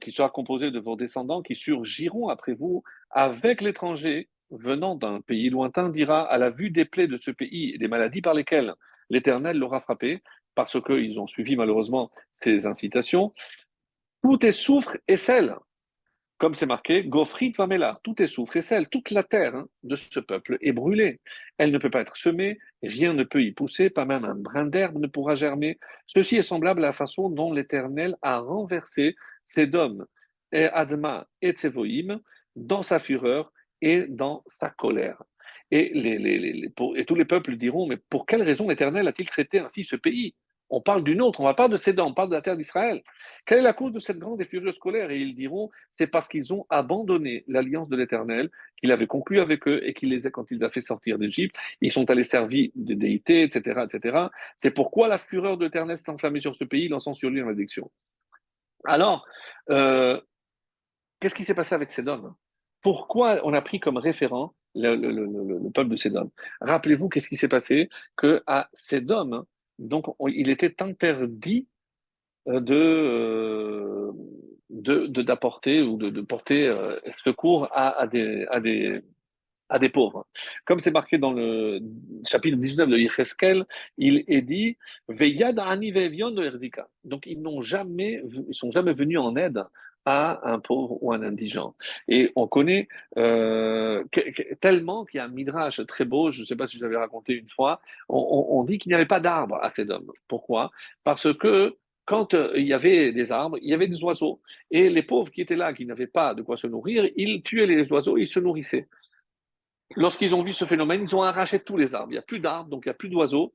qui sera composée de vos descendants qui surgiront après vous avec l'étranger venant d'un pays lointain, dira à la vue des plaies de ce pays et des maladies par lesquelles l'Éternel l'aura frappé, parce qu'ils ont suivi malheureusement ses incitations, tout est soufre et sel. Comme c'est marqué, Gofrit Vamela, tout est soufre et sel, toute la terre, hein, de ce peuple est brûlée. Elle ne peut pas être semée, rien ne peut y pousser, pas même un brin d'herbe ne pourra germer. Ceci est semblable à la façon dont l'Éternel a renversé Sédom et Adma et Tsevoïm dans sa fureur et dans sa colère. Et, et tous les peuples diront, mais pour quelle raison l'Éternel a-t-il traité ainsi ce pays? On parle d'une autre, on ne parle pas de Sédom, on parle de la terre d'Israël. Quelle est la cause de cette grande et furieuse colère? Et ils diront, c'est parce qu'ils ont abandonné l'alliance de l'Éternel qu'il avait conclue avec eux et quand il les a fait sortir d'Égypte, ils sont allés servir des déités, etc., etc. C'est pourquoi la fureur de l'Éternel s'est enflammée sur ce pays, lançant sur lui une malédiction. Alors, euh, qu'est-ce qui s'est passé avec Sédom? Pourquoi on a pris comme référent le peuple de Sédom? Rappelez-vous, qu'est-ce qui s'est passé? Que à Sédom, donc, il était interdit d'apporter ou de porter secours à des pauvres. Comme c'est marqué dans le chapitre 19 de Yecheskel, il est dit Veyad ani ve'evion de Erzika. Donc ils sont jamais venus en aide à un pauvre ou un indigent. Et on connaît tellement qu'il y a un midrash très beau, je ne sais pas si je l'avais raconté une fois, on dit qu'il n'y avait pas d'arbres à Sédom. Pourquoi? Parce que quand il y avait des arbres, il y avait des oiseaux. Et les pauvres qui étaient là, qui n'avaient pas de quoi se nourrir, ils tuaient les oiseaux et ils se nourrissaient. Lorsqu'ils ont vu ce phénomène, ils ont arraché tous les arbres. Il n'y a plus d'arbres, donc il n'y a plus d'oiseaux.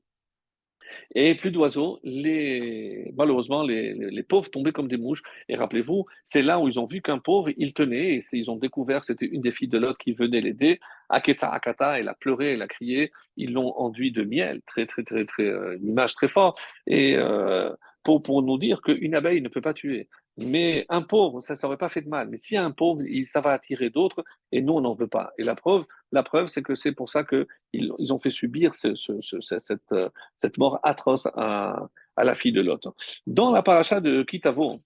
Et plus d'oiseaux, malheureusement, les pauvres tombaient comme des mouches. Et rappelez-vous, c'est là où ils ont vu qu'un pauvre, il tenait, et ils ont découvert que c'était une des filles de Lot qui venait l'aider. Aketa Akata, elle a pleuré, elle a crié. Ils l'ont enduit de miel, très, très, très, très, une image très forte. Et pour nous dire qu'une abeille ne peut pas tuer. Mais un pauvre, ça n'aurait pas fait de mal. Mais si un pauvre, ça va attirer d'autres, et nous, on n'en veut pas. Et la preuve, c'est que c'est pour ça qu'ils ont fait subir cette mort atroce à la fille de Lot. Dans la paracha de Kitavo,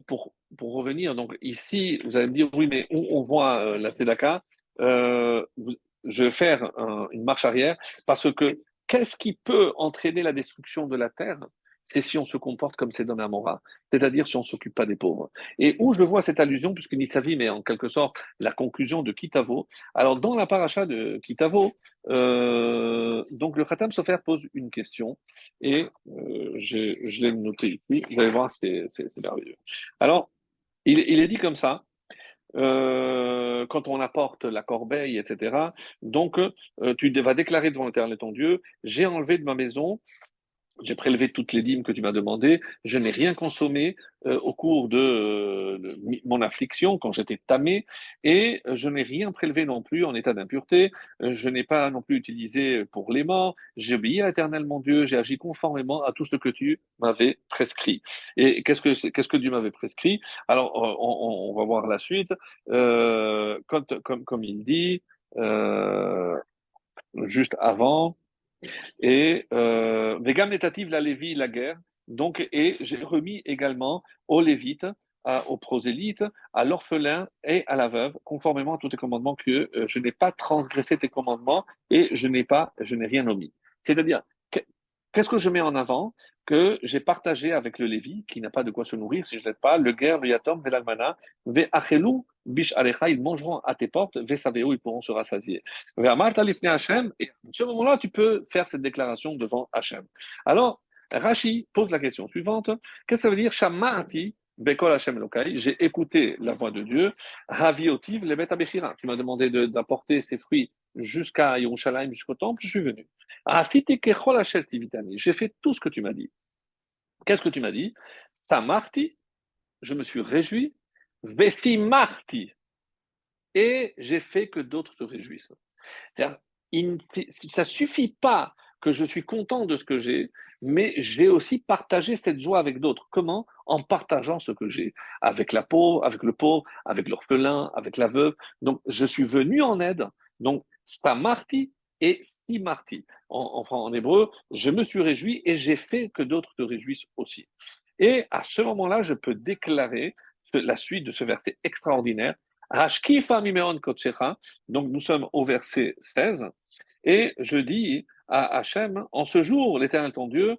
pour revenir, donc ici, vous allez me dire, oui, mais où on voit la Tzedaka, je vais faire une marche arrière, parce que qu'est-ce qui peut entraîner la destruction de la terre? C'est si on se comporte comme c'est dans la Mora, c'est-à-dire si on ne s'occupe pas des pauvres. Et où je vois cette allusion, puisque Nisavi mais en quelque sorte la conclusion de Kitavo. Alors, dans la paracha de Kitavo, donc le Khatam Sofer pose une question, et je l'ai noté ici, vous allez voir, c'est merveilleux. Alors, il est dit comme ça, quand on apporte la corbeille, etc. Donc, tu vas déclarer devant l'Éternel ton Dieu, j'ai enlevé de ma maison, j'ai prélevé toutes les dîmes que tu m'as demandées. Je n'ai rien consommé au cours de mon affliction quand j'étais tamé, et je n'ai rien prélevé non plus en état d'impureté. Je n'ai pas non plus utilisé pour les morts. J'ai obéi à l'Éternel mon Dieu. J'ai agi conformément à tout ce que tu m'avais prescrit. Et qu'est-ce que Dieu m'avait prescrit? Alors, on va voir la suite. Comme il dit juste avant. Et Vegam netativ la Lévi la guerre. Donc, et j'ai remis également aux Lévites, aux prosélytes, à l'orphelin et à la veuve, conformément à tous tes commandements, que je n'ai pas transgressé tes commandements et je n'ai rien omis. C'est-à-dire, qu'est-ce que je mets en avant? Que j'ai partagé avec le Lévi, qui n'a pas de quoi se nourrir si je ne l'aide pas, le guerre, le yatom, ve'lalmana, ve'achelu, bish alecha, ils mangeront à tes portes, ve'saveu, ils pourront se rassasier. Ve'amarta lifnei Hashem, et à ce moment-là, tu peux faire cette déclaration devant Hashem. Alors, Rashi pose la question suivante, qu'est-ce que ça veut dire, Shamma'ati, Bekol Hashem Elokai, j'ai écouté la voix de Dieu, Haviotiv, le Bet Abechira, tu m'as demandé d'apporter ces fruits jusqu'à Yerushalayim, jusqu'au temple, je suis venu. J'ai fait tout ce que tu m'as dit. Qu'est-ce que tu m'as dit? Samarti, je me suis réjoui. Vefimarti, et j'ai fait que d'autres se réjouissent. C'est-à-dire, ça ne suffit pas que je suis content de ce que j'ai, mais j'ai aussi partagé cette joie avec d'autres. Comment? En partageant ce que j'ai avec la pauvre, avec le pauvre, avec l'orphelin, avec la veuve. Donc, je suis venu en aide. Donc, samarti et simarti. En hébreu, je me suis réjoui et j'ai fait que d'autres se réjouissent aussi. Et à ce moment-là, je peux déclarer la suite de ce verset extraordinaire. Hashkifa mimeon kotchecha. Donc, nous sommes au verset 16. Et je dis à Hachem, en ce jour, l'Éternel ton Dieu,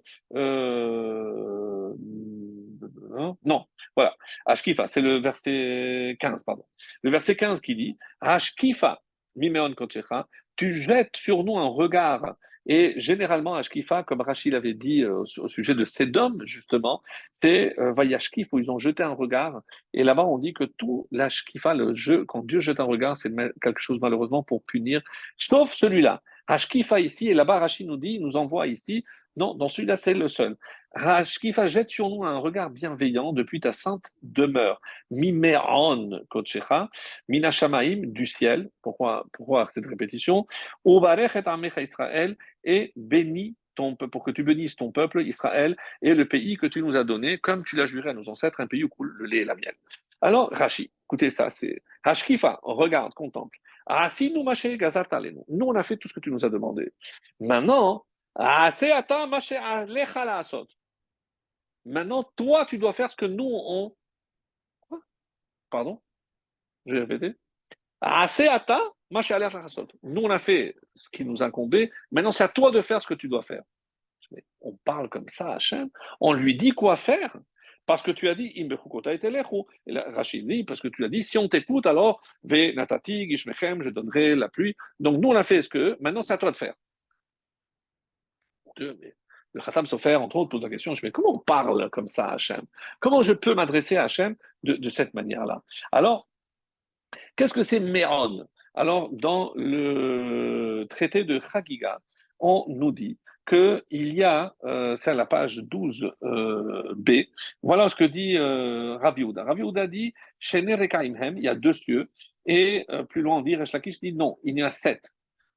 non, voilà, Ashkifa, c'est le verset 15, pardon. Le verset 15 qui dit, Ashkifa, mimeon kochecha, tu jettes sur nous un regard. Et généralement, Ashkifa, comme Rachid avait dit au sujet de Sédom, justement, c'est Vayashkif, où ils ont jeté un regard. Et là-bas, on dit que tout l'Ashkifa, le jeu, quand Dieu jette un regard, c'est quelque chose malheureusement pour punir, sauf celui-là. Hashkifa ici, et là-bas, Rachid nous dit, nous envoie ici, non, dans celui-là, c'est le seul. Hashkifa jette sur nous un regard bienveillant depuis ta sainte demeure. Mimeron kochecha, minashamaim, du ciel. Pourquoi cette répétition? Uvarech et amecha Israël, et bénis pour que tu bénisses ton peuple, Israël, et le pays que tu nous as donné, comme tu l'as juré à nos ancêtres, un pays où coule le lait et la miel. Alors, Rashi, écoutez ça, c'est Hashkifa, regarde, contemple. Ah, si nous, maché, gazarta, nous, on a fait tout ce que tu nous as demandé. Maintenant, maintenant, toi, tu dois faire ce que nous, on. Pardon, je vais répéter. Nous, on a fait ce qui nous incombait. Maintenant, c'est à toi de faire ce que tu dois faire. On parle comme ça à Hachem. On lui dit quoi faire. Parce que tu as dit, et Rachid dit, parce que tu as dit, si on t'écoute, alors, je donnerai la pluie. Donc, nous, on a fait ce que, maintenant, c'est à toi de faire. Mais le Khatam Sofer, entre autres, pose la question, mais comment on parle comme ça à Hachem? Comment je peux m'adresser à Hachem de cette manière-là? Alors, qu'est-ce que c'est Méron? Alors, dans le traité de Chagiga, on nous dit qu'il y a, c'est à la page 12 B, voilà ce que dit Rav Yehuda. Rav Yehuda dit, Shene Rekaimhem, il y a deux cieux, et plus loin on dit, Resh Lakish dit non, il y en a sept.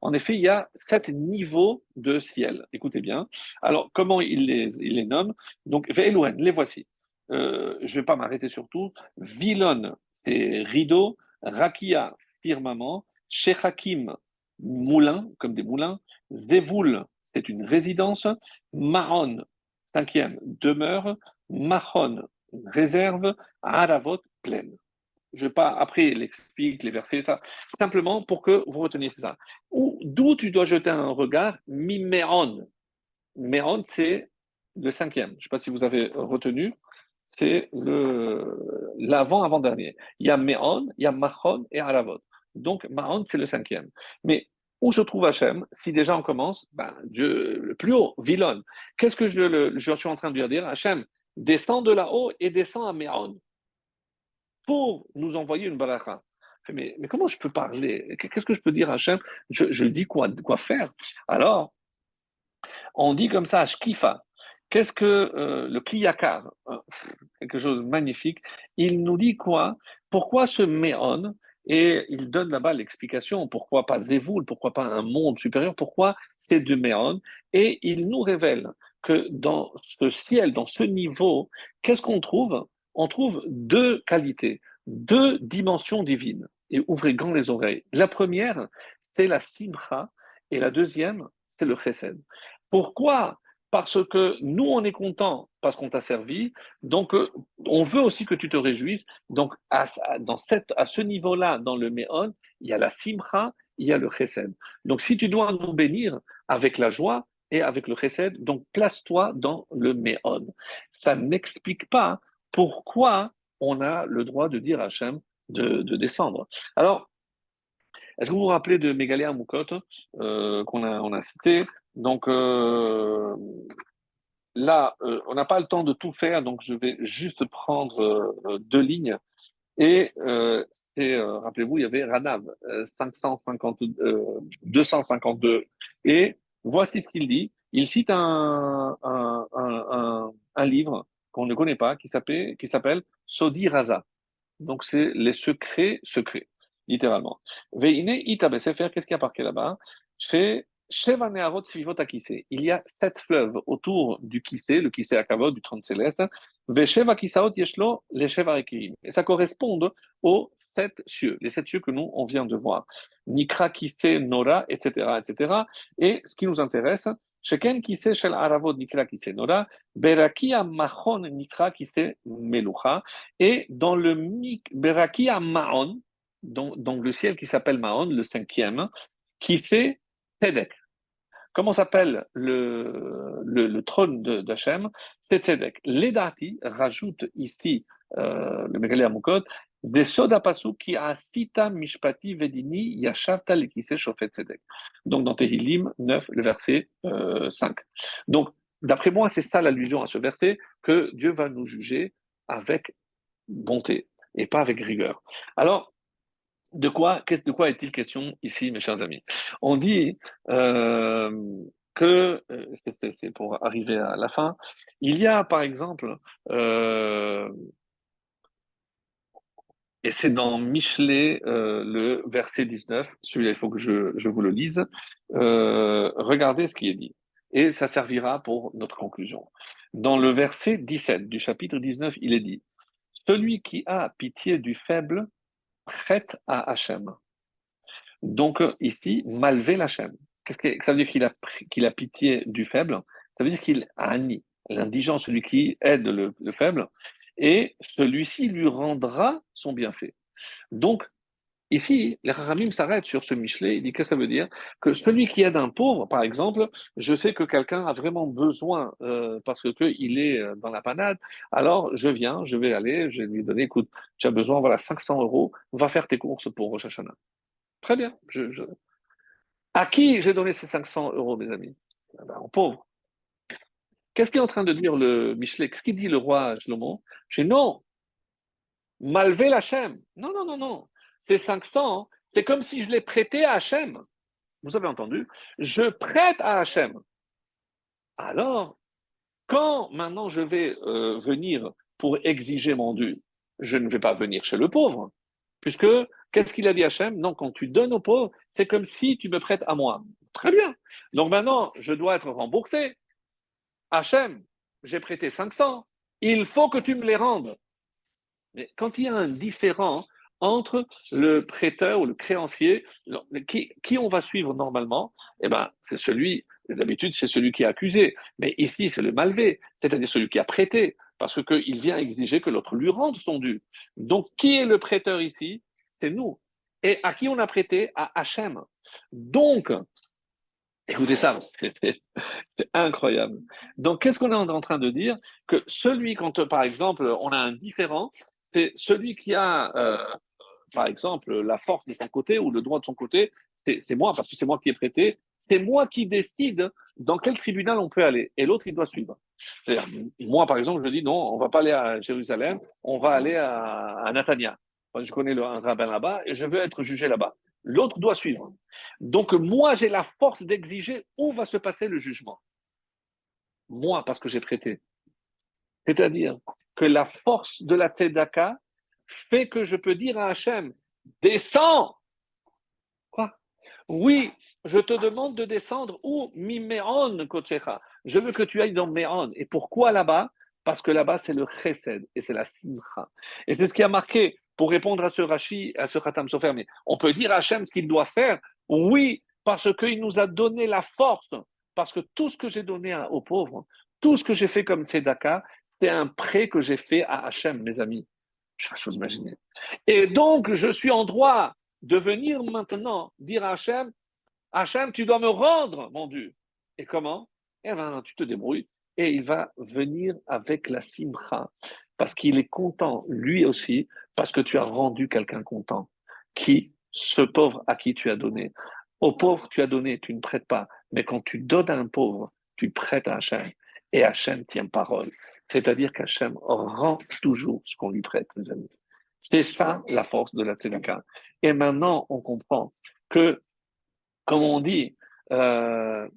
En effet, il y a sept niveaux de ciel. Écoutez bien. Alors, comment il les nomme? Donc, Ve'elohen, les voici. Je ne vais pas m'arrêter sur tout. Vilon, c'est rideau. Rakia, firmament. Shechakim, moulin, comme des moulins. Zevoul, c'est une résidence. Mahon, cinquième, demeure. Mahon, réserve. Aravot, plaine. Je ne vais pas, après, il explique les versets, ça. Simplement pour que vous reteniez ça. D'où tu dois jeter un regard, miméon. Méon, c'est le cinquième. Je ne sais pas si vous avez retenu. C'est l'avant-avant-dernier. Il y a Méon, il y a Machon et Aravot. Donc, Mahon, c'est le cinquième. Mais où se trouve Hachem? Si déjà on commence, ben, Dieu, le plus haut, Vilon. Qu'est-ce que je suis en train de lui dire? Hachem, descend de là-haut et descend à Méon pour nous envoyer une baracha. Mais comment je peux parler? Qu'est-ce que je peux dire à Hachem? Je dis quoi faire? Alors, on dit comme ça, Shkifa. Qu'est-ce que le Kliyakar? Quelque chose de magnifique. Il nous dit quoi? Pourquoi ce Méon? Et il donne là-bas l'explication. Pourquoi pas Zévoul? Pourquoi pas un monde supérieur? Pourquoi c'est du Méon? Et il nous révèle que dans ce ciel, dans ce niveau, qu'est-ce qu'on trouve? On trouve deux qualités, deux dimensions divines. Et ouvrez grand les oreilles. La première, c'est la Simcha, et la deuxième, c'est le Chesed. Pourquoi? Parce que nous, on est content parce qu'on t'a servi, donc on veut aussi que tu te réjouisses. Donc, à ce niveau-là, dans le Méon, il y a la Simcha, il y a le Chesed. Donc, si tu dois nous bénir avec la joie et avec le Chesed, donc place-toi dans le Méon. Ça n'explique pas pourquoi on a le droit de dire à Hachem de descendre. Alors, est-ce que vous vous rappelez de Mégaléa Moukot on a cité? Donc là, on n'a pas le temps de tout faire, donc je vais juste prendre deux lignes. Et rappelez-vous, il y avait Ranav 550, 252. Et voici ce qu'il dit. Il cite un livre qu'on ne connaît pas qui s'appelle Sodi Raza. Donc, c'est les secrets, littéralement. Veine ita besefer, qu'est-ce qu'il y a marqué là-bas? Chez Sheva Neharot Svivot Akissé. Il y a sept fleuves autour du Kissé, le Kissé Akavod, du trône céleste. Vesheva Kissaot Yeshlo, les Sheva Rekirim. Et ça correspond aux sept cieux, les sept cieux que nous, on vient de voir. Nikra Kissé, Nora, etc., etc. Et ce qui nous intéresse, Sheken Kissé Shel Aravod Nikra Kissé Nora, Berakia Machon Nikra Kissé Melucha. Et dans le Berakia Maon, donc le ciel qui s'appelle Maon, le cinquième, qui c'est Tzedek. Comment s'appelle le trône d'Hachem? C'est Tzedek. Ledati rajoute ici le Megalé Amukot, des soda pasuk qui a sita mishpati vedini yashavta lekise shofet Tzedek. Donc dans Tehillim 9, le verset 5. Donc d'après moi, c'est ça l'allusion à ce verset, que Dieu va nous juger avec bonté et pas avec rigueur. Alors, de quoi est-il question ici, mes chers amis? On dit que, c'est pour arriver à la fin, il y a par exemple, et c'est dans Michelet, le verset 19, celui-là il faut que je vous le lise, regardez ce qui est dit, et ça servira pour notre conclusion. Dans le verset 17 du chapitre 19, il est dit, celui qui a pitié du faible prête à Hachem. Donc ici, malvé l'Hachem. Qu'est-ce que ça veut dire qu'il a pitié du faible? Ça veut dire qu'il a Ani, l'indigent, celui qui aide le faible, et celui-ci lui rendra son bienfait. Donc, ici, les Rahamim s'arrêtent sur ce Michelet, il dit que ça veut dire que celui qui aide un pauvre, par exemple, je sais que quelqu'un a vraiment besoin parce qu'il est dans la panade, alors je vais aller, je vais lui donner, écoute, tu as besoin, voilà, 500 euros, va faire tes courses pour Rosh Hashanah. Très bien. À qui j'ai donné ces 500 euros, mes amis? Eh ben, aux pauvres. Qu'est-ce qu'est en train de dire le Michelet? Qu'est-ce qu'il dit le roi Shlomo? Je dis non, malvé l'Hachem. Non, non, non, non. Ces 500, c'est comme si je les prêtais à Hachem. Vous avez entendu? Je prête à Hachem. Alors, quand maintenant je vais venir pour exiger mon dû, je ne vais pas venir chez le pauvre, puisque qu'est-ce qu'il a dit Hachem? Non, quand tu donnes au pauvre, c'est comme si tu me prêtes à moi. Très bien. Donc maintenant, je dois être remboursé. Hachem, j'ai prêté 500. Il faut que tu me les rendes. Mais quand il y a un différent entre le prêteur ou le créancier, qui on va suivre normalement? Eh ben, c'est celui, d'habitude, c'est celui qui est accusé. Mais ici, c'est le malvé, c'est-à-dire celui qui a prêté, parce qu'il vient exiger que l'autre lui rende son dû. Donc, qui est le prêteur ici? C'est nous. Et à qui on a prêté? À Hachem. Donc, écoutez ça, c'est incroyable. Donc, qu'est-ce qu'on est en train de dire? Que celui, quand par exemple, on a un différent, c'est celui qui a, par exemple, la force de son côté ou le droit de son côté, c'est moi, parce que c'est moi qui ai prêté, c'est moi qui décide dans quel tribunal on peut aller, et l'autre, il doit suivre. C'est-à-dire, moi, par exemple, je dis non, on ne va pas aller à Jérusalem, on va aller à Natania. Moi, je connais un rabbin là-bas et je veux être jugé là-bas. L'autre doit suivre. Donc, moi, j'ai la force d'exiger où va se passer le jugement. Moi, parce que j'ai prêté. C'est-à-dire que la force de la tzedaka fait que je peux dire à Hachem, descends. Quoi? Oui, je te demande de descendre où? Miméon, Kochecha. Je veux que tu ailles dans Méon. Et pourquoi là-bas? Parce que là-bas, c'est le chesed et c'est la simcha. Et c'est ce qui a marqué, pour répondre à ce Rashi, à ce Khatam Sofer, mais on peut dire à Hachem ce qu'il doit faire. Oui, parce qu'il nous a donné la force. Parce que tout ce que j'ai donné aux pauvres, tout ce que j'ai fait comme tzedaka, c'est un prêt que j'ai fait à Hachem, mes amis. Je ne sais pas si vous imaginez. Et donc, je suis en droit de venir maintenant dire à Hachem, Hachem, tu dois me rendre mon dû. Et comment? Eh bien, tu te débrouilles. Et il va venir avec la simcha, parce qu'il est content, lui aussi, parce que tu as rendu quelqu'un content. Qui? Ce pauvre à qui tu as donné. Au pauvre, tu as donné, tu ne prêtes pas. Mais quand tu donnes à un pauvre, tu prêtes à Hachem. Et Hachem tient parole. C'est-à-dire qu'Hachem rend toujours ce qu'on lui prête, mes amis. C'est ça la force de la tzedaka. Et maintenant, on comprend que, comme on dit, euh,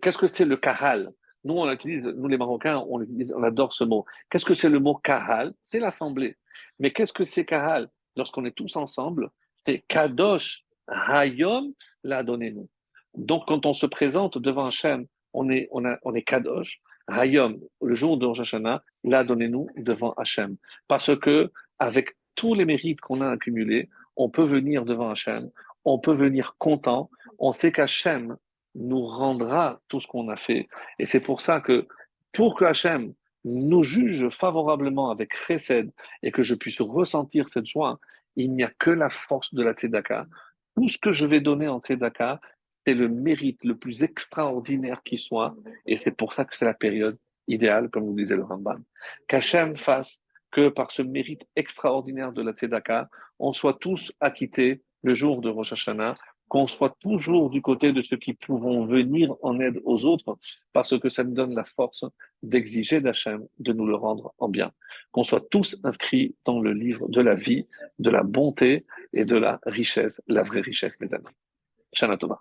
qu'est-ce que c'est le kahal? Nous, on l'utilise, nous les Marocains, on l'utilise, on adore ce mot. Qu'est-ce que c'est le mot kahal? C'est l'assemblée. Mais qu'est-ce que c'est kahal? Lorsqu'on est tous ensemble, c'est kadosh hayom la donnez-nous. Donc, quand on se présente devant Hachem, on est kadosh hayom, le jour de Rosh Hashanah, la donnez-nous devant Hachem. Parce que, avec tous les mérites qu'on a accumulés, on peut venir devant Hachem, on peut venir content, on sait qu'Hachem nous rendra tout ce qu'on a fait. Et c'est pour ça que, pour que Hachem nous juge favorablement avec chesed et que je puisse ressentir cette joie, il n'y a que la force de la tzedaka. Tout ce que je vais donner en tzedaka, c'est le mérite le plus extraordinaire qui soit. Et c'est pour ça que c'est la période idéale, comme vous disait le Rambam. Qu'Hachem fasse que par ce mérite extraordinaire de la tzedaka, on soit tous acquittés le jour de Rosh Hashanah, qu'on soit toujours du côté de ceux qui pouvons venir en aide aux autres, parce que ça nous donne la force d'exiger d'Hachem de nous le rendre en bien. Qu'on soit tous inscrits dans le livre de la vie, de la bonté et de la richesse, la vraie richesse, mes amis. Shana Tova.